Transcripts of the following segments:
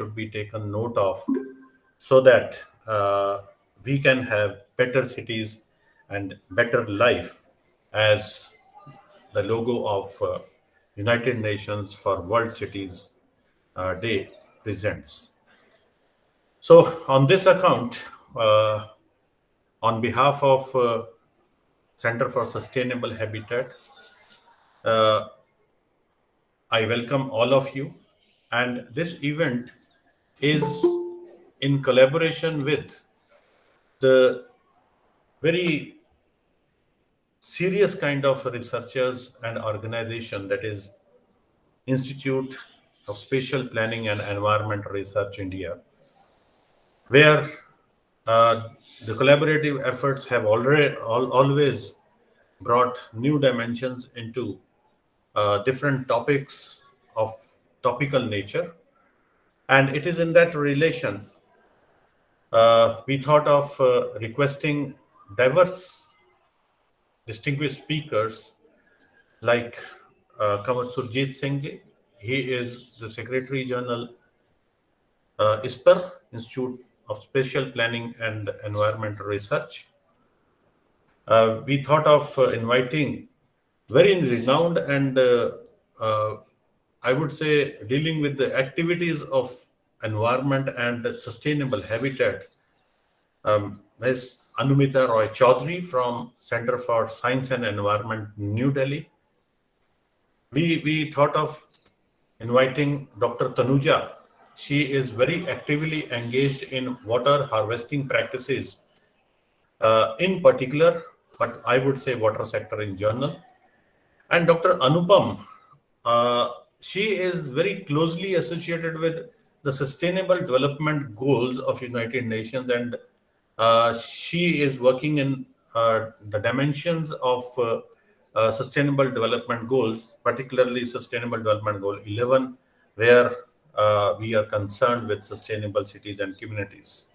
should be taken note of so that we can have better cities and better life, as the logo of United Nations for World Cities Day presents. So, on this account, on behalf of Center for Sustainable Habitat, uh, I welcome all of you. And this event is in collaboration with the very serious kind of researchers and organization, that is Institute of Spatial Planning and Environment Research India, where uh, the collaborative efforts have always brought new dimensions into different topics of topical nature. And it is in that relation we thought of requesting diverse distinguished speakers like Kamar Surjit Singh ji. He is the Secretary General, ISPER, Institute of Spatial Planning and Environmental Research. We thought of inviting very renowned and I would say dealing with the activities of environment and sustainable habitat, Ms. Anumita Roy Chaudhary from Center for Science and Environment, New Delhi. We thought of inviting Dr. Tanuja. She is very actively engaged in water harvesting practices, in particular, but I would say water sector in general. And Dr. Anupam, uh, she is very closely associated with the Sustainable Development Goals of United Nations, and she is working in the dimensions of Sustainable Development Goals, particularly Sustainable Development Goal 11, where we are concerned with sustainable cities and communities.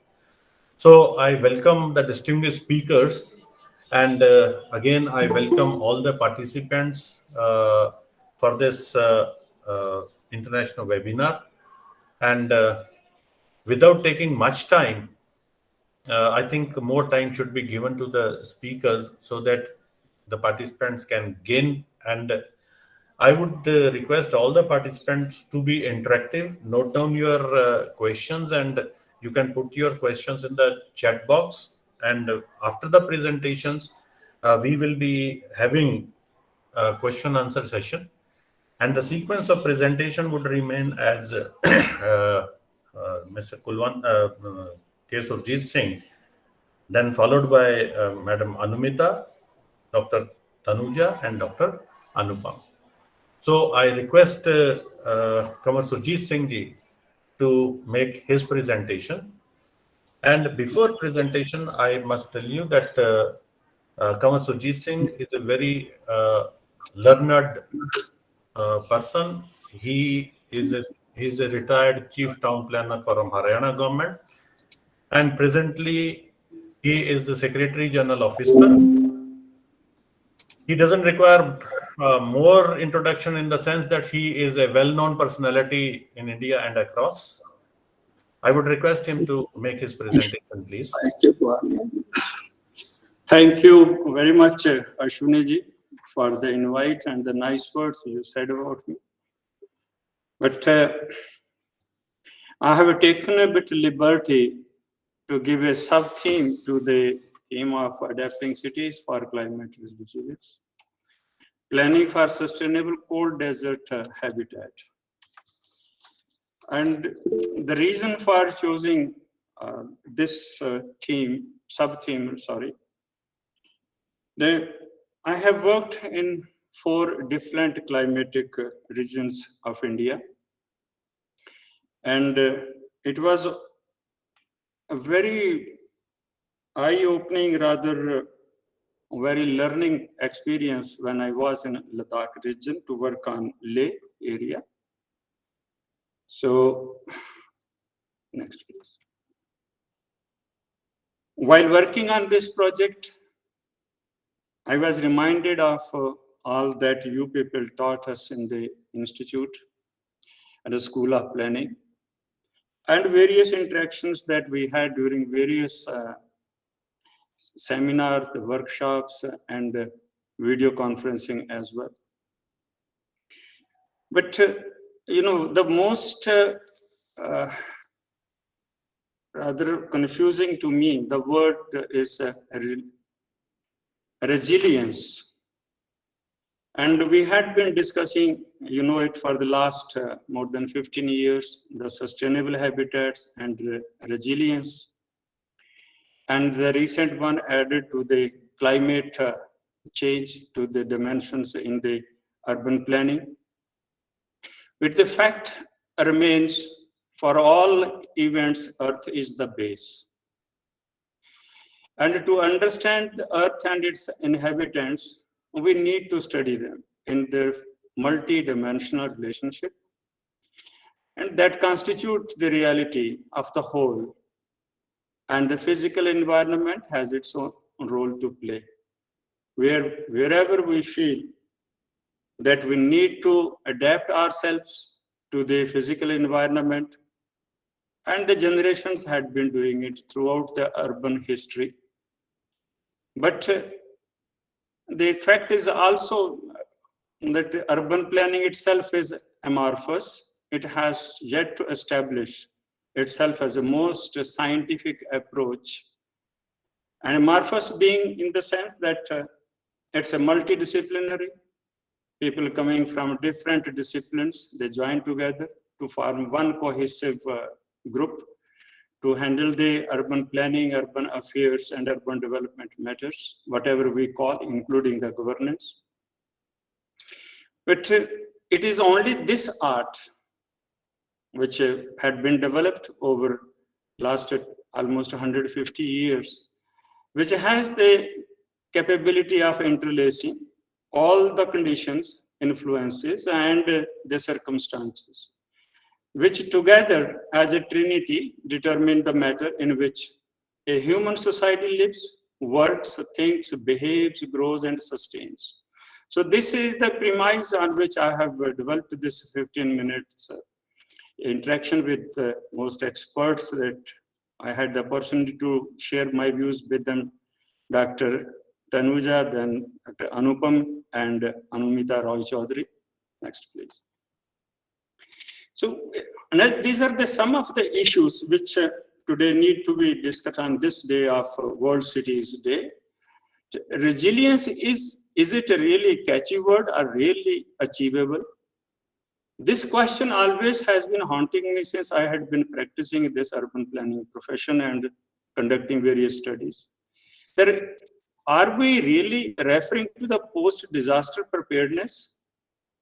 So I welcome the distinguished speakers, and again I welcome all the participants for this international webinar. And without taking much time, I think more time should be given to the speakers so that the participants can gain. And I would request all the participants to be interactive. Note down your questions, and you can put your questions in the chat box. And after the presentations, we will be having a question answer session. And the sequence of presentation would remain as Mr. K. Surjit Singh, then followed by Madam Anumita, Dr. Tanuja, and Dr. Anupam. So I request Kamar Surjit Singh ji to make his presentation. And before presentation, I must tell you that Kamar Surjit Singh is a very learned person. He is a retired chief town planner from Haryana government, and presently he is the Secretary General of ISPER. He doesn't require more introduction in the sense that he is a well-known personality in India and across. I would request him to make his presentation, please. Thank you very much, Ashwini ji, for the invite and the nice words you said about me. But I have taken a bit liberty to give a sub-theme to the theme of adapting cities for climate resilience, planning for sustainable cold desert habitat. And the reason for choosing this sub-theme, I have worked in 4 different climatic regions of India. And it was a very eye-opening, rather very learning experience when I was in Ladakh region to work on Leh area. So, next please. While working on this project, I was reminded of all that you people taught us in the institute and the School of Planning. and various interactions that we had during various seminars, the workshops, and video conferencing as well. But the most rather confusing to me, the word is resilience. And we had been discussing, it for the last more than 15 years, the sustainable habitats and resilience. And the recent one added to the climate change, to the dimensions in the urban planning. But the fact remains, for all events, Earth is the base. And to understand the Earth and its inhabitants, we need to study them in their multi-dimensional relationship. And that constitutes the reality of the whole. And the physical environment has its own role to play. Wherever we feel that we need to adapt ourselves to the physical environment, and the generations had been doing it throughout the urban history. But the fact is also that the urban planning itself is amorphous. It has yet to establish itself as a most scientific approach. And amorphous being in the sense that it's a multidisciplinary. People coming from different disciplines, they join together to form one cohesive group to handle the urban planning, urban affairs, and urban development matters, whatever we call, including the governance. But it is only this art which had been developed over last almost 150 years, which has the capability of interlacing all the conditions, influences, and the circumstances, which together as a trinity determine the manner in which a human society lives, works, thinks, behaves, grows, and sustains. So this is the premise on which I have developed this 15 minutes interaction with most experts that I had the opportunity to share my views with them, Dr. Tanuja, then Dr. Anupam, and Anumita Roy Chaudhary. Next, please. So these are the some of the issues which today need to be discussed on this day of World Cities Day. Resilience, is it a really catchy word or really achievable? This question always has been haunting me since I had been practicing this urban planning profession and conducting various studies. Are we really referring to the post-disaster preparedness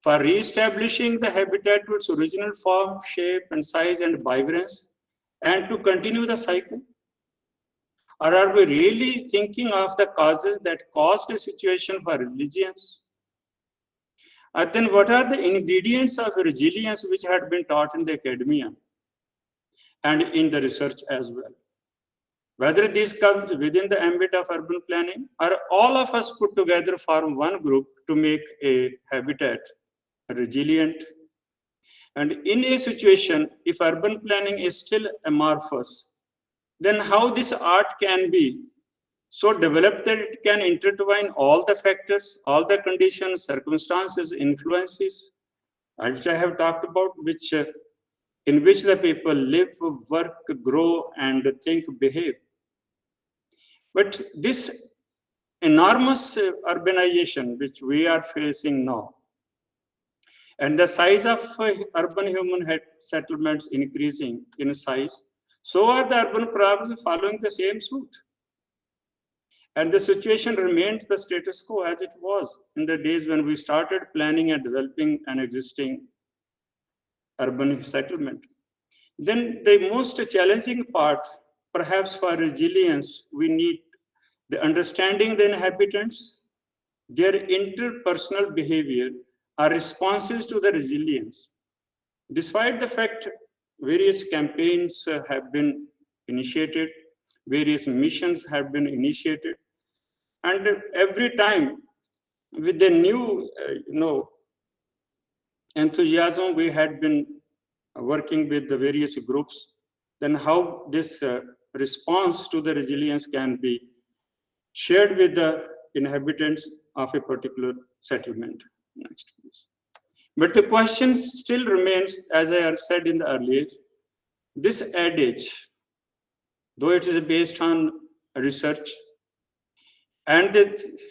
for re-establishing the habitat to its original form, shape, and size and vibrance, and to continue the cycle? Or are we really thinking of the causes that caused a situation for resilience? And then what are the ingredients of resilience which had been taught in the academia and in the research as well? Whether these come within the ambit of urban planning, or all of us put together form one group to make a habitat resilient. And in a situation, if urban planning is still amorphous, then how this art can be so developed that it can intertwine all the factors, all the conditions, circumstances, influences, which I have talked about, which in which the people live, work, grow, and think, behave. But this enormous urbanization which we are facing now, and the size of urban human settlements increasing in size, so are the urban problems following the same suit. And the situation remains the status quo as it was in the days when we started planning and developing an existing urban settlement. Then the most challenging part, perhaps for resilience, we need the understanding the inhabitants, their interpersonal behavior are responses to the resilience. Despite the fact various campaigns have been initiated, various missions have been initiated, and every time with the new enthusiasm, we had been working with the various groups then how this response to the resilience can be shared with the inhabitants of a particular settlement. Next, please. But the question still remains, as I had said in the earlier, this adage, though it is based on research and the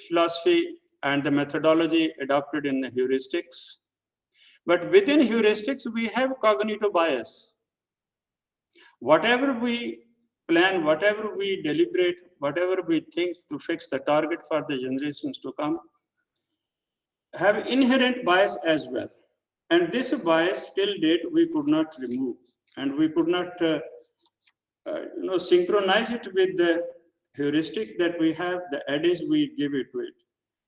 philosophy and the methodology adopted in the heuristics, but within heuristics, we have cognitive bias. Whatever we plan, whatever we deliberate, whatever we think to fix the target for the generations to come, have inherent bias as well. And this bias till date we could not remove, and we could not synchronize it with the heuristic that we have, the adage we give it to it.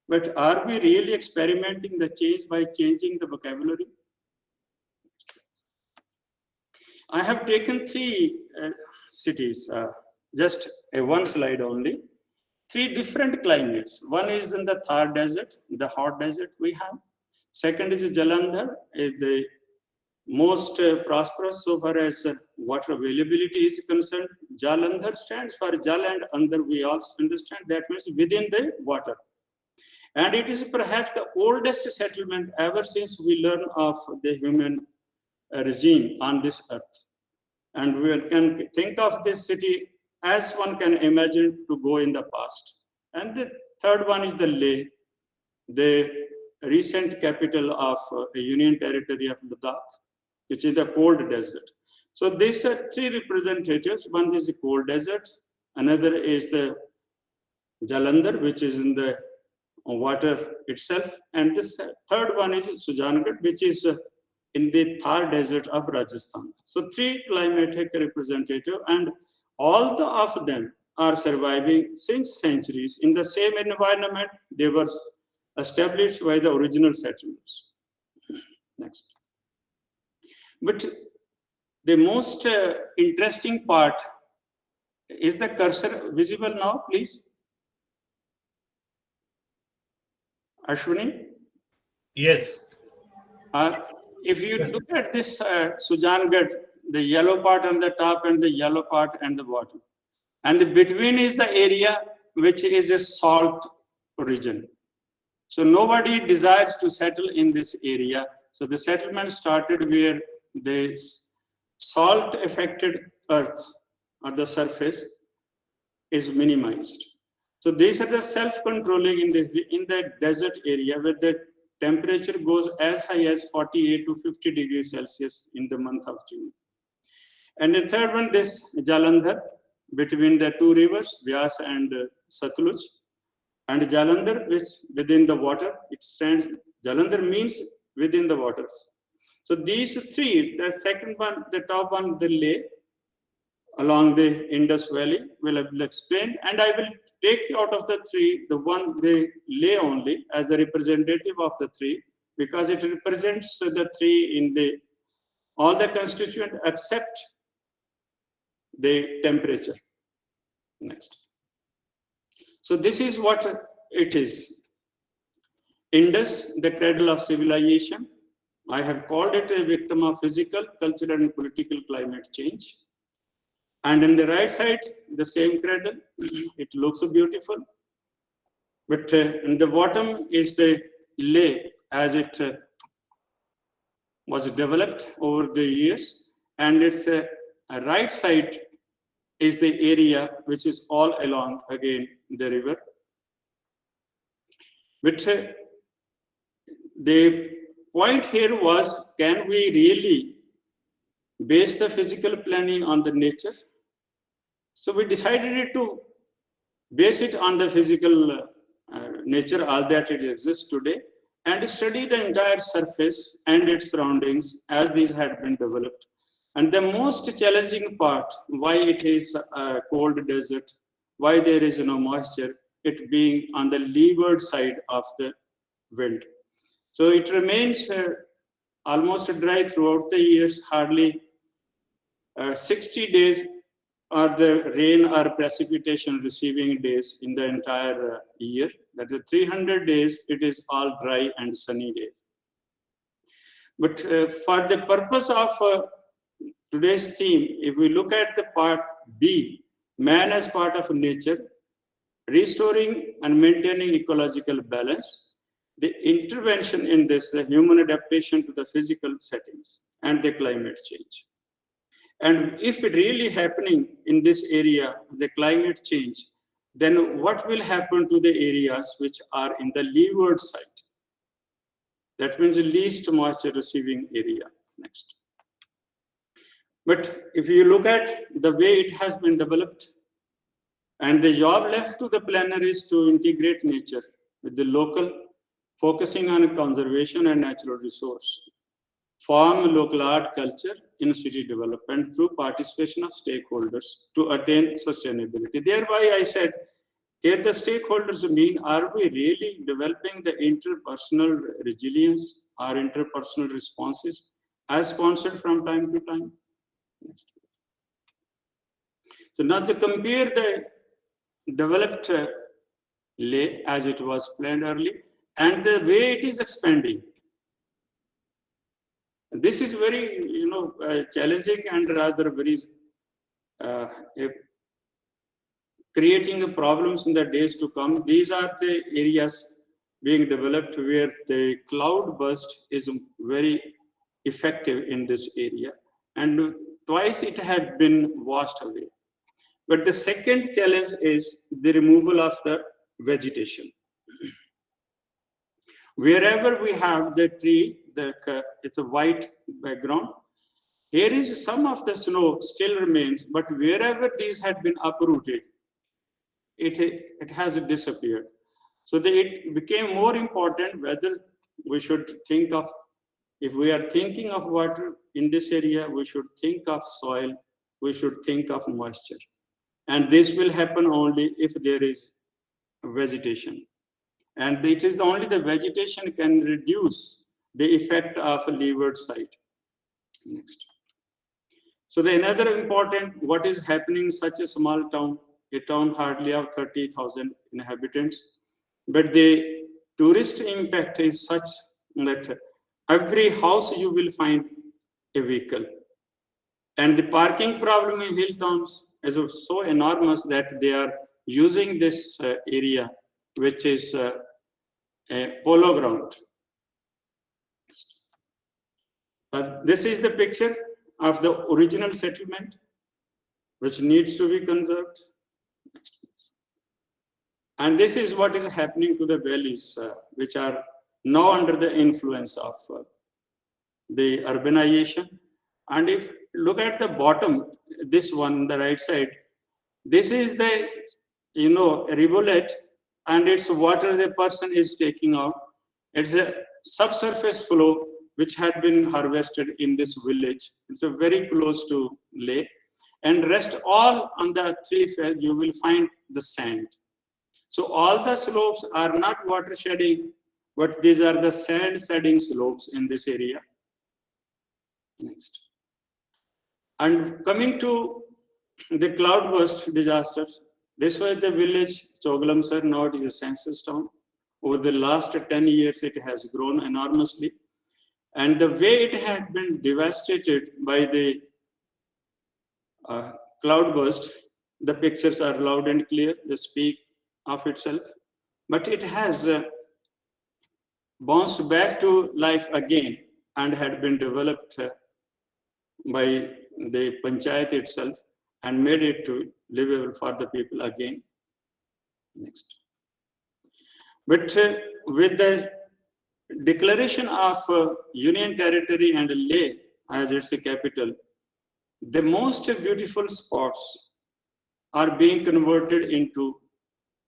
But are we really experimenting the change by changing the vocabulary? I have taken three cities, just one slide only. Three different climates. One is in the Thar Desert, the hot desert we have. Second is Jalandhar, is the most prosperous so far as water availability is concerned. Jalandhar stands for Jal and Andhar, we also understand that means within the water. And it is perhaps the oldest settlement ever since we learn of the human regime on this earth. And we can think of this city as one can imagine to go in the past. And the third one is the Leh, the recent capital of a union territory of Ladakh, which is the cold desert. So these are three representatives. One is the cold desert, another is the Jalandhar, which is in the water itself, and this third one is Sujangarh, which is in the Thar desert of Rajasthan. So three climatic representatives, and all of them are surviving since centuries in the same environment they were established by the original settlers. Next. But the most interesting part is the cursor visible now, please. Ashwini? Yes. If you look at this Sujangarh, the yellow part on the top and the yellow part and the bottom, and the between is the area which is a salt region. So nobody desires to settle in this area. So the settlement started where the salt affected earth or the surface is minimized. So these are the self-controlling in the desert area where the temperature goes as high as 48 to 50 degrees Celsius in the month of June. And the third one, this Jalandhar, between the two rivers, Vyas and Satluj. And Jalandhar, which within the water, it stands, Jalandhar means within the waters. So these three, the second one, the top one, the Leh, along the Indus Valley, will explain, and I will take out of the three, the one, the Leh only, as the representative of the three, because it represents the three in the, all the constituent except the temperature. Next. So this is what it is. Indus, the cradle of civilization. I have called it a victim of physical, cultural, and political climate change. And on the right side, the same cradle. It looks so beautiful. But in the bottom is the Leh as it was developed over the years. And its right side is the area which is all along, again, the river. But the point here was, can we really base the physical planning on the nature? So we decided to base it on the physical nature, all that it exists today, and study the entire surface and its surroundings as these had been developed. And the most challenging part, why it is a cold desert, why there is no moisture, it being on the leeward side of the wind. So it remains almost dry throughout the years, hardly 60 days are the rain or precipitation receiving days in the entire year. That is 300 days, it is all dry and sunny days. But for the purpose of today's theme, if we look at the part B, man as part of nature, restoring and maintaining ecological balance, the intervention in this, the human adaptation to the physical settings and the climate change. And if it really happening in this area, the climate change, then what will happen to the areas which are in the leeward side? That means the least moisture receiving area. Next. But if you look at the way it has been developed, and the job left to the planner is to integrate nature with the local, focusing on conservation and natural resource, form local art culture in city development through participation of stakeholders to attain sustainability. Thereby I said, here the stakeholders mean, are we really developing the interpersonal resilience or interpersonal responses as sponsored from time to time? Next. So now to compare the developed lay as it was planned early and the way it is expanding. This is very, challenging and rather very creating problems in the days to come. These are the areas being developed where the cloud burst is very effective in this area, and twice it had been washed away. But the second challenge is the removal of the vegetation. Wherever we have the tree, it's a white background. Here is some of the snow still remains, but wherever these had been uprooted, it has disappeared. So it became more important whether we should think of, if we are thinking of water in this area, we should think of soil, we should think of moisture. And this will happen only if there is vegetation. And it is only the vegetation can reduce the effect of a leeward side. Next. So the another important, what is happening in such a small town, a town hardly of 30,000 inhabitants, but the tourist impact is such that every house you will find a vehicle. And the parking problem in hill towns is so enormous that they are using this area, which is a polo ground. This is the picture of the original settlement, which needs to be conserved. And this is what is happening to the valleys, which are now under the influence of the urbanization. And if look at the bottom, this one, the right side, this is the, rivulet, and it's water the person is taking out. It's a subsurface flow which had been harvested in this village. It's a very close to lake. And rest all on the three fields, you will find the sand. So all the slopes are not water shedding, but these are the sand shedding slopes in this area. Next. And coming to the cloudburst disasters, this was the village Chogalamsar, now it is a census town. Over the last 10 years, it has grown enormously. And the way it had been devastated by the cloudburst, the pictures are loud and clear, they speak of itself. But it has bounced back to life again and had been developed by the panchayat itself and made it to livable for the people again. Next. But with the declaration of Union Territory and Leh as its capital, the most beautiful spots are being converted into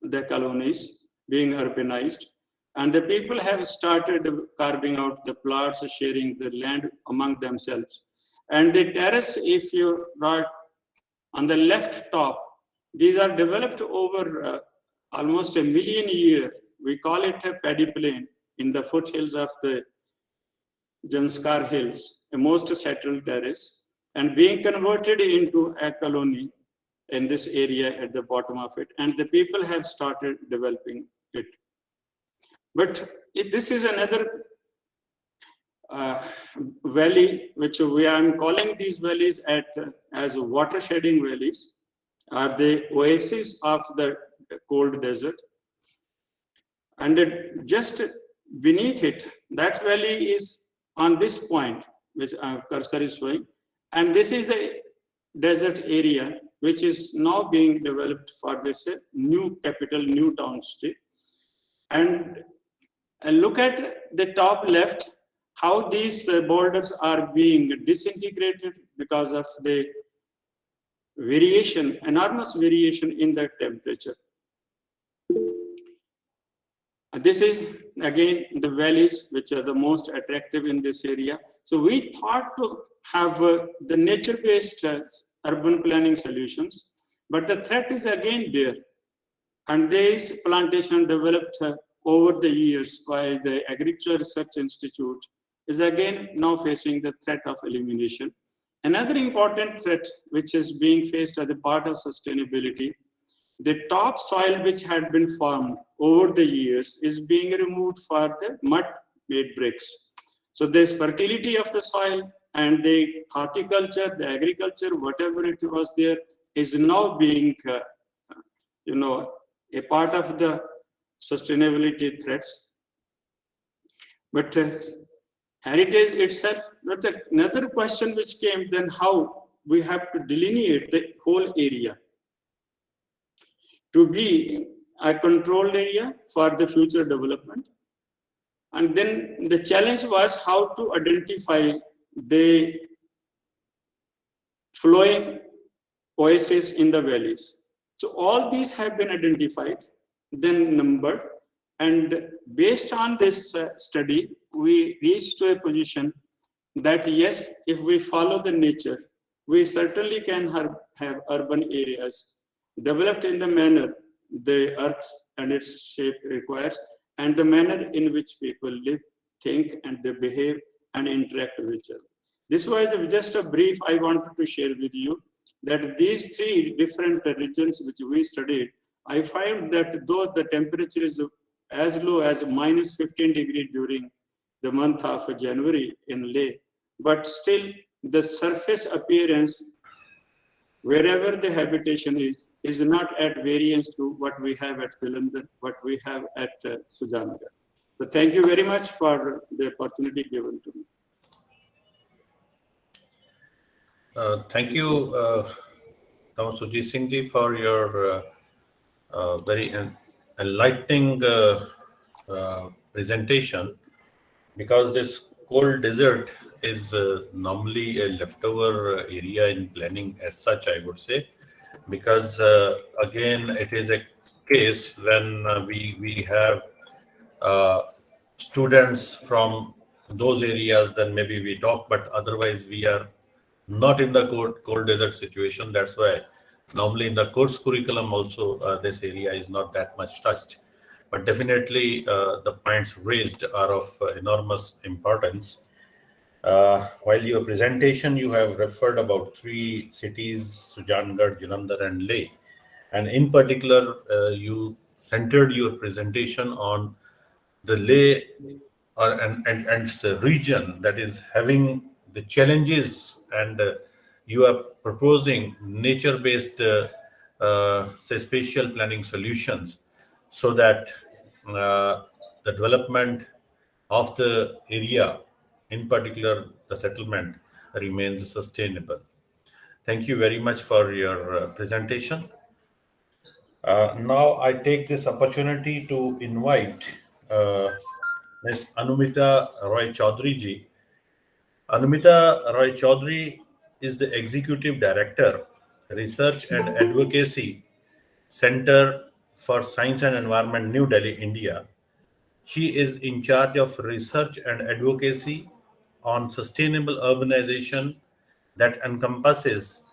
the colonies, being urbanized, and the people have started carving out the plots, sharing the land among themselves. And the terrace, if you are on the left top, these are developed over almost 1 million years. We call it a paddy plain in the foothills of the Janskar Hills, a most settled terrace, and being converted into a colony in this area at the bottom of it. And the people have started developing it. But this is another valley, which I'm calling these valleys as water shedding valleys, are the oases of the cold desert. And just beneath it, that valley is on this point, which our cursor is showing. And this is the desert area, which is now being developed for this new capital, new town state. And look at the top left, how these boulders are being disintegrated because of the variation, enormous variation in the temperature. This is again the valleys which are the most attractive in this area. So we thought to have the nature-based urban planning solutions, but the threat is again there. And this plantation developed over the years by the Agricultural Research Institute is again now facing the threat of elimination. Another important threat which is being faced as a part of sustainability, the topsoil which had been formed over the years is being removed for the mud-made bricks. So there's fertility of the soil, and the horticulture, the agriculture, whatever it was there, is now being, a part of the sustainability threats. But heritage itself, but another question which came then, how we have to delineate the whole area to be a controlled area for the future development. And then the challenge was how to identify the flowing oases in the valleys. So all these have been identified, then numbered, and based on this study, we reached to a position that yes, if we follow the nature, we certainly can have urban areas developed in the manner the earth and its shape requires, and the manner in which people live, think, and they behave and interact with each other. This was just a brief I wanted to share with you, that these three different regions which we studied, I find that though the temperature is as low as minus 15 degrees during the month of January in Leh, but still the surface appearance, wherever the habitation is not at variance to what we have at Jalandhar, what we have at Sujangarh. So thank you very much for the opportunity given to me. Thank you, Dr. Sujit Singh ji, for your very enlightening presentation, because this cold desert is normally a leftover area in planning as such, I would say, because again, it is a case when we have students from those areas, then maybe we talk, but otherwise we are not in the cold desert situation. That's why normally in the course curriculum also this area is not that much touched. But definitely the points raised are of enormous importance. While your presentation, you have referred about three cities, Sujangarh, Jalandhar, and Leh. And in particular, you centered your presentation on the Leh and the region that is having the challenges, and you are proposing nature-based say spatial planning solutions, so that the development of the area, in particular the settlement, remains sustainable. Thank you very much for your presentation. Now I take this opportunity to invite Ms. Anumita Roy Chaudhary ji. Anumita Roy Chaudhary is the Executive Director, Research and Advocacy, Center for Science and Environment, New Delhi, India. She is in charge of research and advocacy on sustainable urbanization that encompasses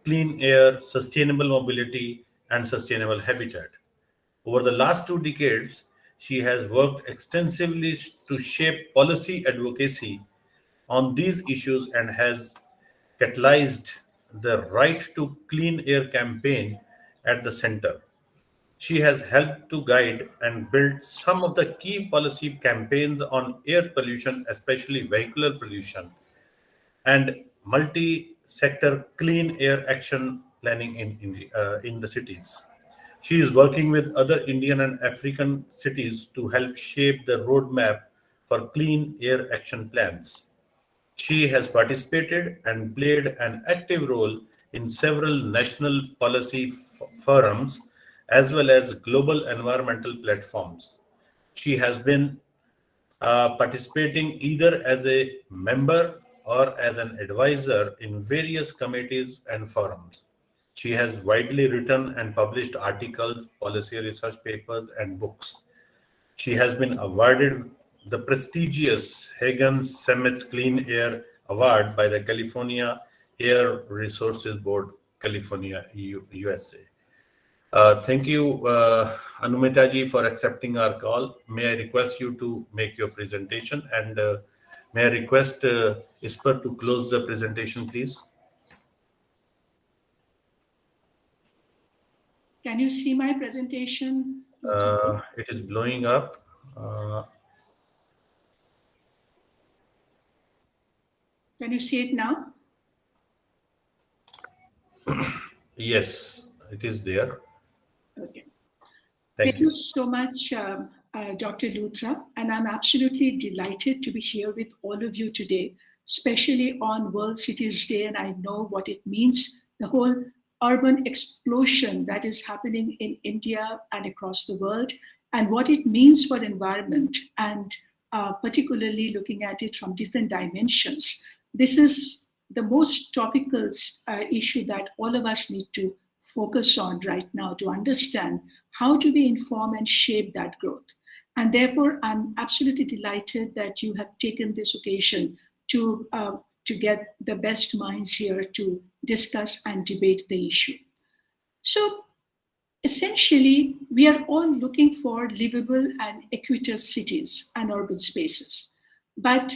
clean air, sustainable mobility, and sustainable habitat. Over the last 2 decades, she has worked extensively to shape policy advocacy on these issues and has catalyzed the Right to Clean Air campaign at the center. She has helped to guide and build some of the key policy campaigns on air pollution, especially vehicular pollution, and multi-sector clean air action planning in India, in the cities. She is working with other Indian and African cities to help shape the roadmap for clean air action plans. She has participated and played an active role in several national policy forums as well as global environmental platforms. She has been participating either as a member or as an advisor in various committees and forums. She has widely written and published articles, policy research papers, and books. She has been awarded the prestigious Hagen Summit Clean Air Award by the California Air Resources Board, California, USA. Thank you, Anumita ji, for accepting our call. May I request you to make your presentation, and may I request Isper to close the presentation, please? Can you see my presentation? It is blowing up. Can you see it now? Yes, it is there. Okay. Thank you. So much, Dr. Luthra, and I'm absolutely delighted to be here with all of you today, especially on World Cities Day, and I know what it means, the whole urban explosion that is happening in India and across the world, and what it means for environment, and particularly looking at it from different dimensions. This is the most topical issue that all of us need to focus on right now to understand how do we inform and shape that growth. And therefore, I'm absolutely delighted that you have taken this occasion to get the best minds here to discuss and debate the issue. So essentially, we are all looking for livable and equitous cities and urban spaces. But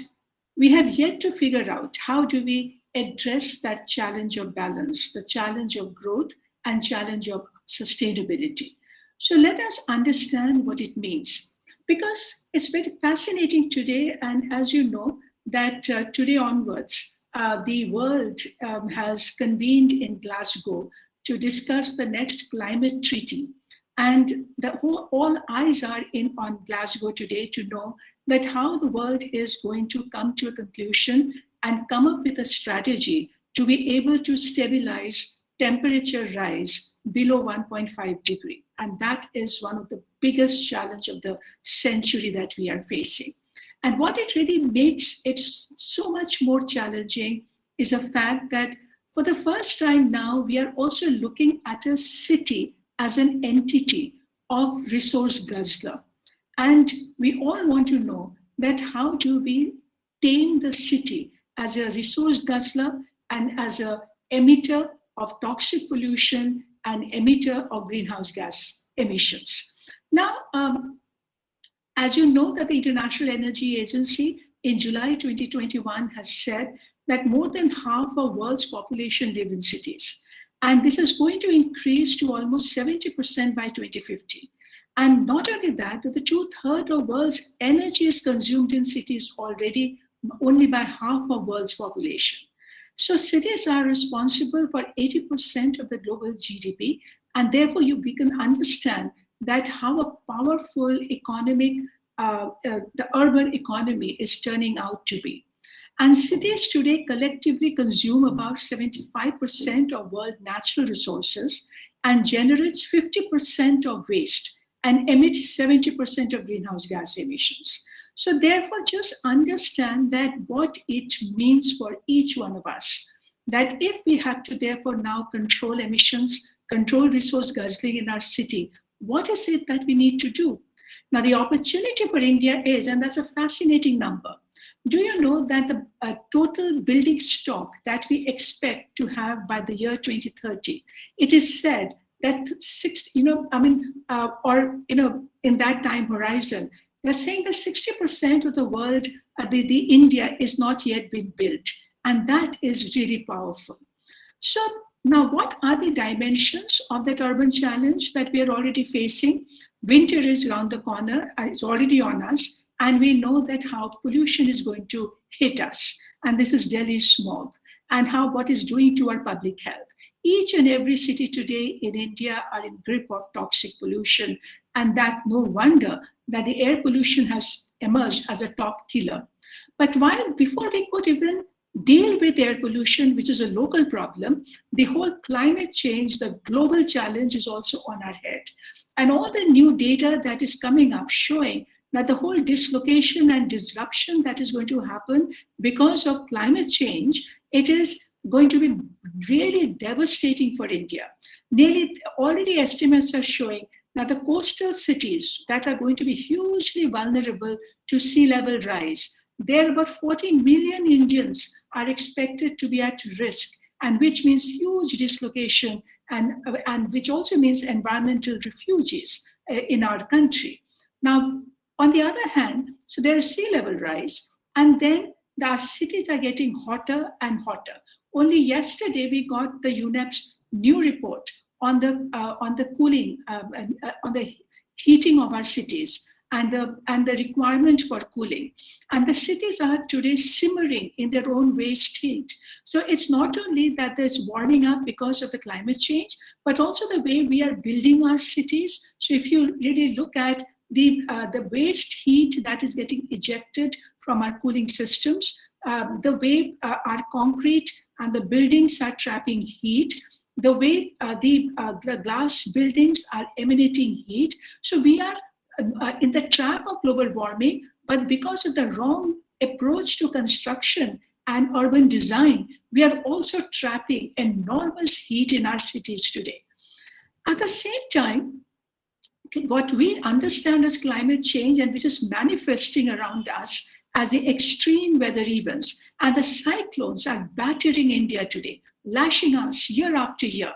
we have yet to figure out how do we address that challenge of balance, the challenge of growth, and challenge of sustainability. So let us understand what it means, because it's very fascinating today. And as you know, that today onwards, the world has convened in Glasgow to discuss the next climate treaty. And all eyes are on Glasgow today to know that how the world is going to come to a conclusion and come up with a strategy to be able to stabilize temperature rise below 1.5 degree. And that is one of the biggest challenge of the century that we are facing. And what it really makes it so much more challenging is the fact that for the first time now, we are also looking at a city as an entity of resource guzzler. And we all want to know that how do we tame the city as a resource guzzler and as an emitter of toxic pollution and emitter of greenhouse gas emissions. Now, as you know, that the International Energy Agency in July 2021 has said that more than half of world's population live in cities. And this is going to increase to almost 70% by 2050. And not only that, that the 2/3 of world's energy is consumed in cities already, only by half of world's population. So cities are responsible for 80% of the global GDP, and therefore we can understand that how a powerful economic, the urban economy is turning out to be. And cities today collectively consume about 75% of world natural resources and generates 50% of waste and emits 70% of greenhouse gas emissions. So therefore, just understand that what it means for each one of us, that if we have to therefore now control emissions, control resource guzzling in our city, what is it that we need to do? Now, the opportunity for India is, and that's a fascinating number, do you know that the total building stock that we expect to have by the year 2030, it is said that in that time horizon, they're saying that 60% of the world, the India is not yet been built. And that is really powerful. So Now, what are the dimensions of that urban challenge that we are already facing? Winter is around the corner, it's already on us, and we know that how pollution is going to hit us. And this is Delhi's smog, and how what is doing to our public health. Each and every city today in India are in grip of toxic pollution, and that's no wonder that the air pollution has emerged as a top killer. But before we could even deal with air pollution, which is a local problem, the whole climate change, the global challenge is also on our head. And all the new data that is coming up showing that the whole dislocation and disruption that is going to happen because of climate change, it is going to be really devastating for India. Nearly already estimates are showing that the coastal cities that are going to be hugely vulnerable to sea level rise, there about 40 million Indians are expected to be at risk, and which means huge dislocation and which also means environmental refugees in our country. Now, on the other hand, so there is sea level rise, and then our cities are getting hotter and hotter. Only yesterday we got the UNEP's new report on the cooling, on the heating of our cities and the requirement for cooling. And the cities are today simmering in their own waste heat. So it's not only that there's warming up because of the climate change, but also the way we are building our cities. So if you really look at the waste heat that is getting ejected from our cooling systems, the way our concrete and the buildings are trapping heat, the way the glass buildings are emanating heat. So we are in the trap of global warming, but because of the wrong approach to construction and urban design, we are also trapping enormous heat in our cities today. At the same time, what we understand as climate change and which is manifesting around us as the extreme weather events and the cyclones are battering India today, lashing us year after year.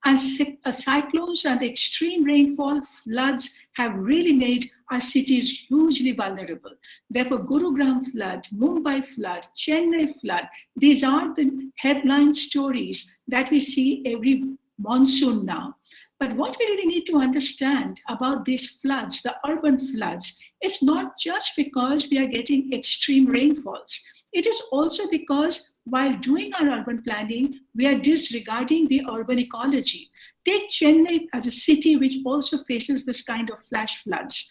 And cyclones and the extreme rainfall, floods have really made our cities hugely vulnerable. Therefore, Gurugram flood, Mumbai flood, Chennai flood, these are the headline stories that we see every monsoon now. But what we really need to understand about these floods, the urban floods, it's not just because we are getting extreme rainfalls. It is also because while doing our urban planning, we are disregarding the urban ecology. Take Chennai as a city which also faces this kind of flash floods.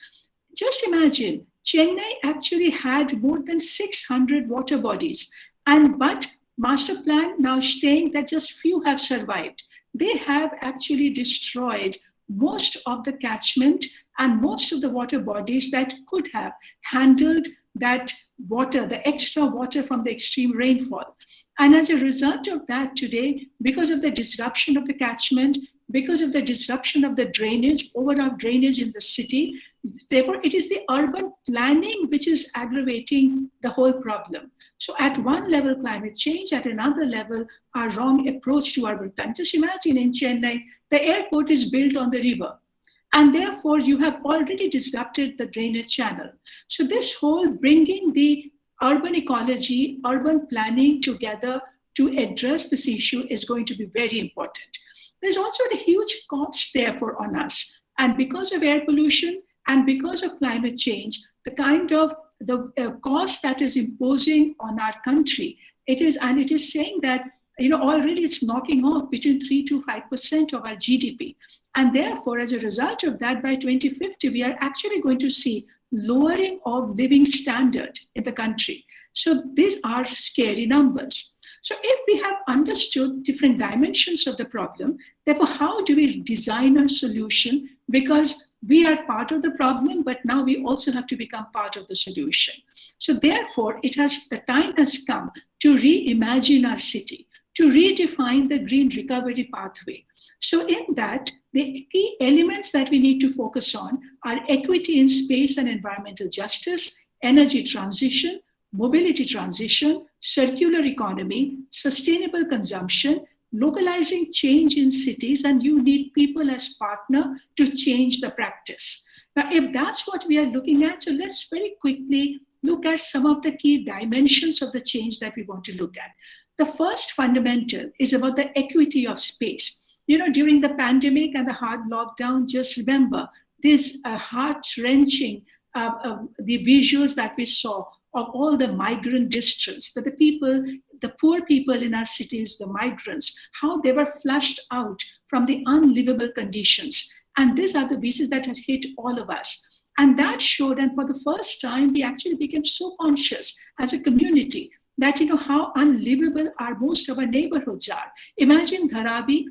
Just imagine, Chennai actually had more than 600 water bodies, but master plan now saying that just few have survived. They have actually destroyed most of the catchment and most of the water bodies that could have handled that water, the extra water from the extreme rainfall. And as a result of that today, because of the disruption of the catchment, because of the disruption of the drainage, overall drainage in the city, therefore it is the urban planning which is aggravating the whole problem. So at one level, climate change, at another level, our wrong approach to urban planning. Just imagine in Chennai, the airport is built on the river. And therefore, you have already disrupted the drainage channel. So this whole bringing the urban ecology, urban planning together to address this issue is going to be very important. There's also a huge cost therefore on us. And because of air pollution and because of climate change, the kind of the cost that is imposing on our country, it is saying that already it's knocking off between 3 to 5% of our GDP. And therefore, as a result of that, by 2050, we are actually going to see lowering of living standard in the country. So these are scary numbers. So if we have understood different dimensions of the problem, therefore, how do we design a solution? Because we are part of the problem, but now we also have to become part of the solution. So therefore, the time has come to reimagine our city, to redefine the green recovery pathway. So in that, the key elements that we need to focus on are equity in space and environmental justice, energy transition, mobility transition, circular economy, sustainable consumption, localizing change in cities, and you need people as partner to change the practice. Now, if that's what we are looking at, so let's very quickly look at some of the key dimensions of the change that we want to look at. The first fundamental is about the equity of space. During the pandemic and the hard lockdown, just remember this heart-wrenching, the visuals that we saw of all the migrant districts, that the poor people in our cities, the migrants, how they were flushed out from the unlivable conditions. And these are the pieces that has hit all of us. And that showed, and for the first time, we actually became so conscious as a community that, how unlivable most of our neighborhoods are. Imagine Dharavi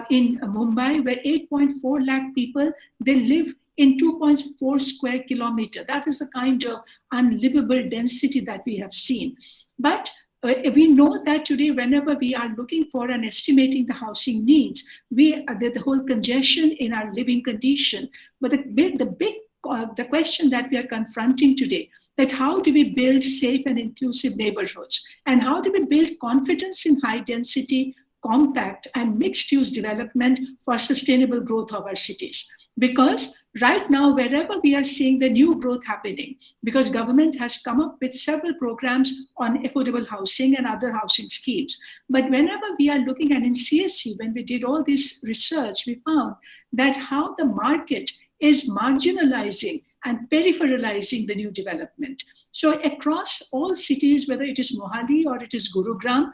in Mumbai, where 8.4 lakh people, they live in 2.4 square kilometer. That is the kind of unlivable density that we have seen. But we know that today, whenever we are looking for and estimating the housing needs, the whole congestion in our living condition. But the question that we are confronting today, that how do we build safe and inclusive neighborhoods? And how do we build confidence in high density, compact and mixed use development for sustainable growth of our cities? Because right now, wherever we are seeing the new growth happening, because government has come up with several programs on affordable housing and other housing schemes. But whenever we are looking at in CSC, when we did all this research, we found that how the market is marginalizing and peripheralizing the new development. So across all cities, whether it is Mohali or it is Gurugram,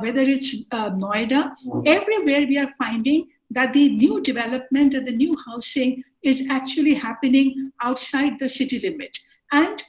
whether it's Noida, everywhere we are finding that the new development and the new housing is actually happening outside the city limit and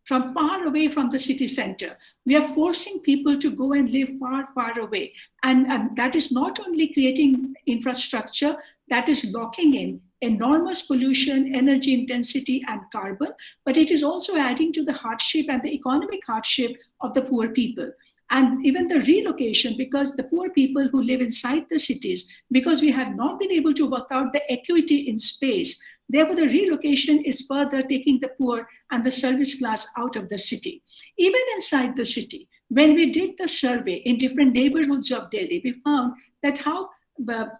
from far away from the city center. We are forcing people to go and live far, far away. And that is not only creating infrastructure, that is locking in enormous pollution, energy intensity, and carbon, but it is also adding to the hardship and the economic hardship of the poor people. And even the relocation, because the poor people who live inside the cities, because we have not been able to work out the equity in space, therefore the relocation is further taking the poor and the service class out of the city. Even inside the city, when we did the survey in different neighborhoods of Delhi, we found that how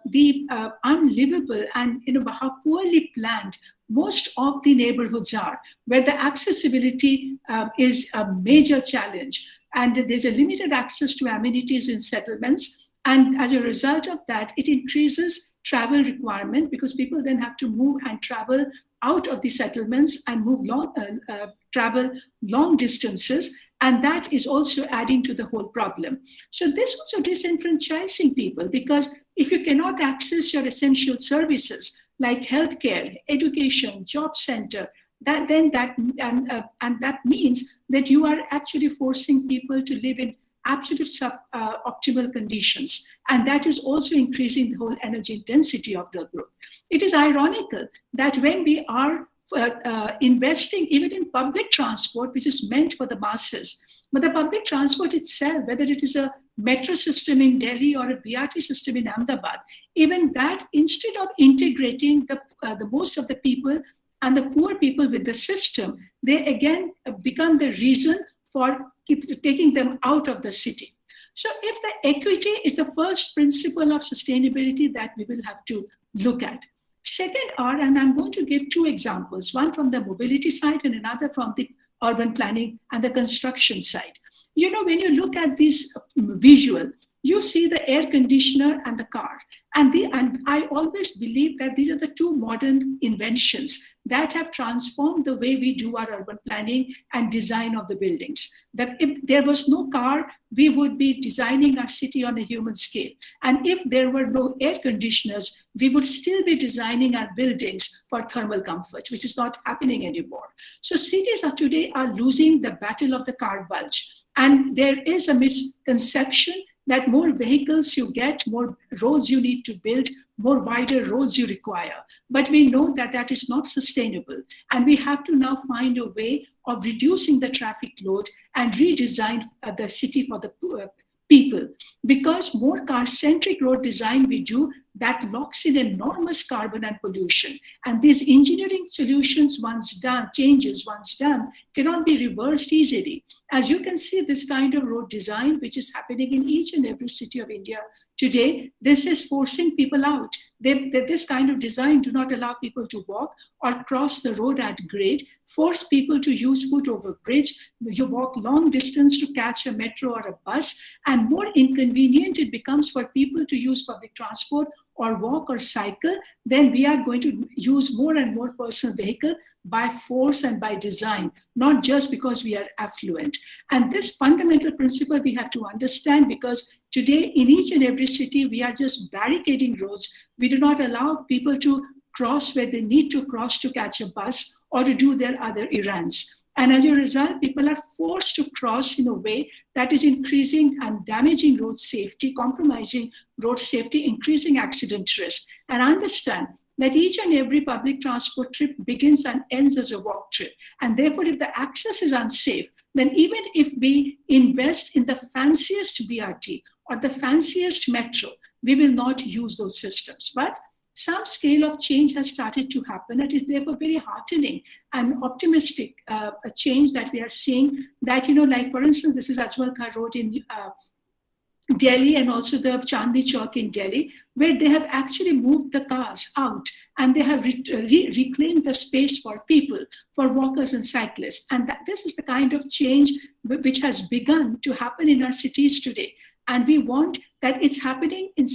the unlivable and how poorly planned most of the neighborhoods are, where the accessibility is a major challenge. And there's a limited access to amenities in settlements. And as a result of that, it increases travel requirement because people then have to move and travel out of the settlements and travel long distances. And that is also adding to the whole problem. So this also disenfranchising people, because if you cannot access your essential services like healthcare, education, job center, that means that you are actually forcing people to live in absolute optimal conditions. And that is also increasing the whole energy intensity of the growth. It is ironical that when we are investing even in public transport, which is meant for the masses, but the public transport itself, whether it is a metro system in Delhi or a BRT system in Ahmedabad, even that, instead of integrating the most of the people and the poor people with the system, they again become the reason for taking them out of the city. So if the equity is the first principle of sustainability that we will have to look at. Second are, and I'm going to give two examples, one from the mobility side and another from the urban planning and the construction side. When you look at this visual, you see the air conditioner and the car. And I always believe that these are the two modern inventions that have transformed the way we do our urban planning and design of the buildings. That if there was no car, we would be designing our city on a human scale. And if there were no air conditioners, we would still be designing our buildings for thermal comfort, which is not happening anymore. So cities today are losing the battle of the car bulge. And there is a misconception that more vehicles you get, more roads you need to build, more wider roads you require. But we know that that is not sustainable. And we have to now find a way of reducing the traffic load and redesign the city for the people. Because more car-centric road design we do, that locks in enormous carbon and pollution. And these engineering solutions, changes once done, cannot be reversed easily. As you can see, this kind of road design, which is happening in each and every city of India today, this is forcing people out. This kind of design do not allow people to walk or cross the road at grade, force people to use foot over bridge, you walk long distance to catch a metro or a bus, and more inconvenient it becomes for people to use public transport or walk or cycle, then we are going to use more and more personal vehicle by force and by design, not just because we are affluent. And this fundamental principle we have to understand, because today in each and every city, we are just barricading roads. We do not allow people to cross where they need to cross to catch a bus or to do their other errands. And as a result, people are forced to cross in a way that is increasing and damaging road safety, compromising road safety, increasing accident risk. And understand that each and every public transport trip begins and ends as a walk trip. And therefore, if the access is unsafe, then even if we invest in the fanciest BRT or the fanciest metro, we will not use those systems. But some scale of change has started to happen. It is therefore very heartening and optimistic a change that we are seeing that, like for instance, this is Ajmal Khan Road in Delhi and also the Chandni Chowk in Delhi, where they have actually moved the cars out and they have reclaimed the space for people, for walkers and cyclists. And this is the kind of change which has begun to happen in our cities today. And we want that it's happening in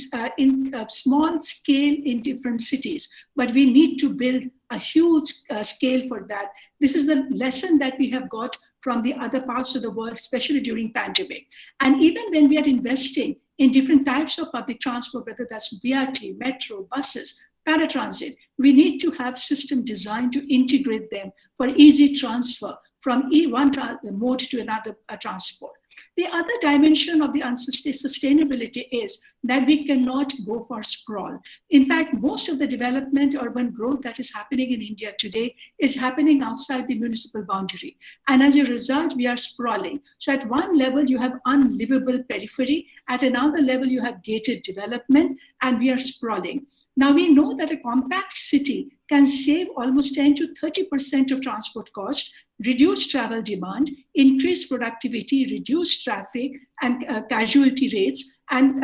small scale in different cities, but we need to build a huge scale for that. This is the lesson that we have got from the other parts of the world, especially during pandemic. And even when we are investing in different types of public transport, whether that's BRT, metro, buses, paratransit, we need to have system design to integrate them for easy transfer from one mode to another transport. The other dimension of the sustainability is that we cannot go for sprawl. In fact, most of the development, urban growth that is happening in India today is happening outside the municipal boundary. And as a result, we are sprawling. So at one level, you have unlivable periphery. At another level, you have gated development, and we are sprawling. Now, we know that a compact city can save almost 10 to 30% of transport cost, reduce travel demand, increase productivity, reduce traffic and casualty rates, and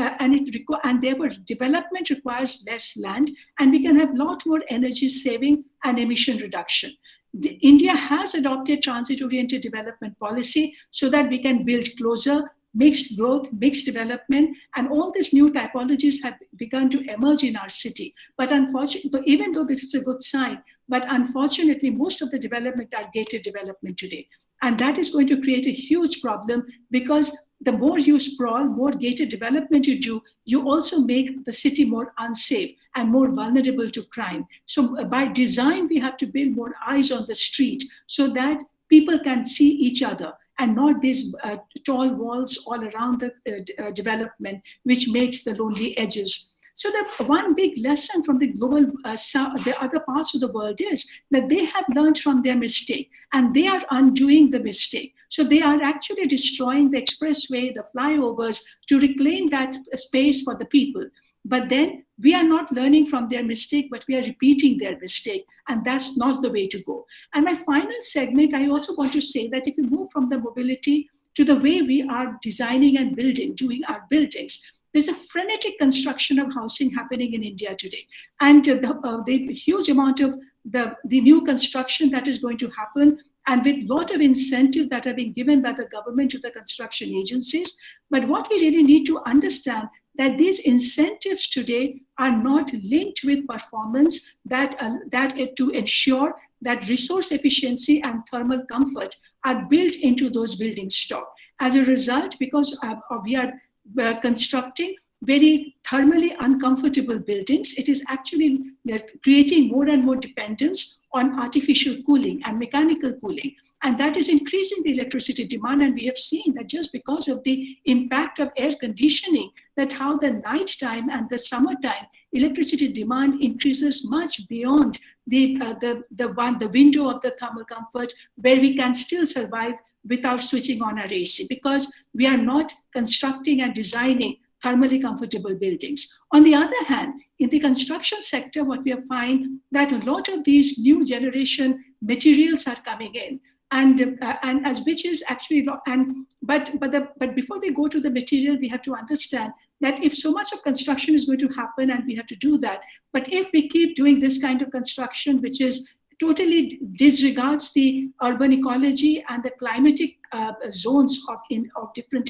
therefore development requires less land, and we can have a lot more energy saving and emission reduction. India has adopted transit-oriented development policy so that we can build closer, mixed growth, mixed development, and all these new typologies have begun to emerge in our city. But unfortunately, even though this is a good sign, but unfortunately, most of the development are gated development today. And that is going to create a huge problem, because the more you sprawl, more gated development you do, you also make the city more unsafe and more vulnerable to crime. So by design, we have to build more eyes on the street so that people can see each other, and not these tall walls all around the development, which makes the lonely edges. So the one big lesson from the global, the other parts of the world is that they have learned from their mistake, and they are undoing the mistake. So they are actually destroying the expressway, the flyovers, to reclaim that space for the people. But then we are not learning from their mistake, but we are repeating their mistake. And that's not the way to go. And my final segment, I also want to say that if you move from the mobility to the way we are designing and doing our buildings, there's a frenetic construction of housing happening in India today. And the huge amount of the new construction that is going to happen, and with a lot of incentives that are being given by the government to the construction agencies. But what we really need to understand that these incentives today are not linked with performance to ensure that resource efficiency and thermal comfort are built into those building stock. As a result, because we are constructing very thermally uncomfortable buildings, it is actually creating more and more dependence on artificial cooling and mechanical cooling. And that is increasing the electricity demand. And we have seen that just because of the impact of air conditioning, that how the nighttime and the summertime electricity demand increases much beyond the window of the thermal comfort, where we can still survive without switching on our AC, because we are not constructing and designing thermally comfortable buildings. On the other hand, in the construction sector, what we have found that a lot of these new generation materials are coming in, and as which is actually, but before we go to the material, we have to understand that if so much of construction is going to happen, and we have to do that, but if we keep doing this kind of construction, which is totally disregards the urban ecology and the climatic zones of different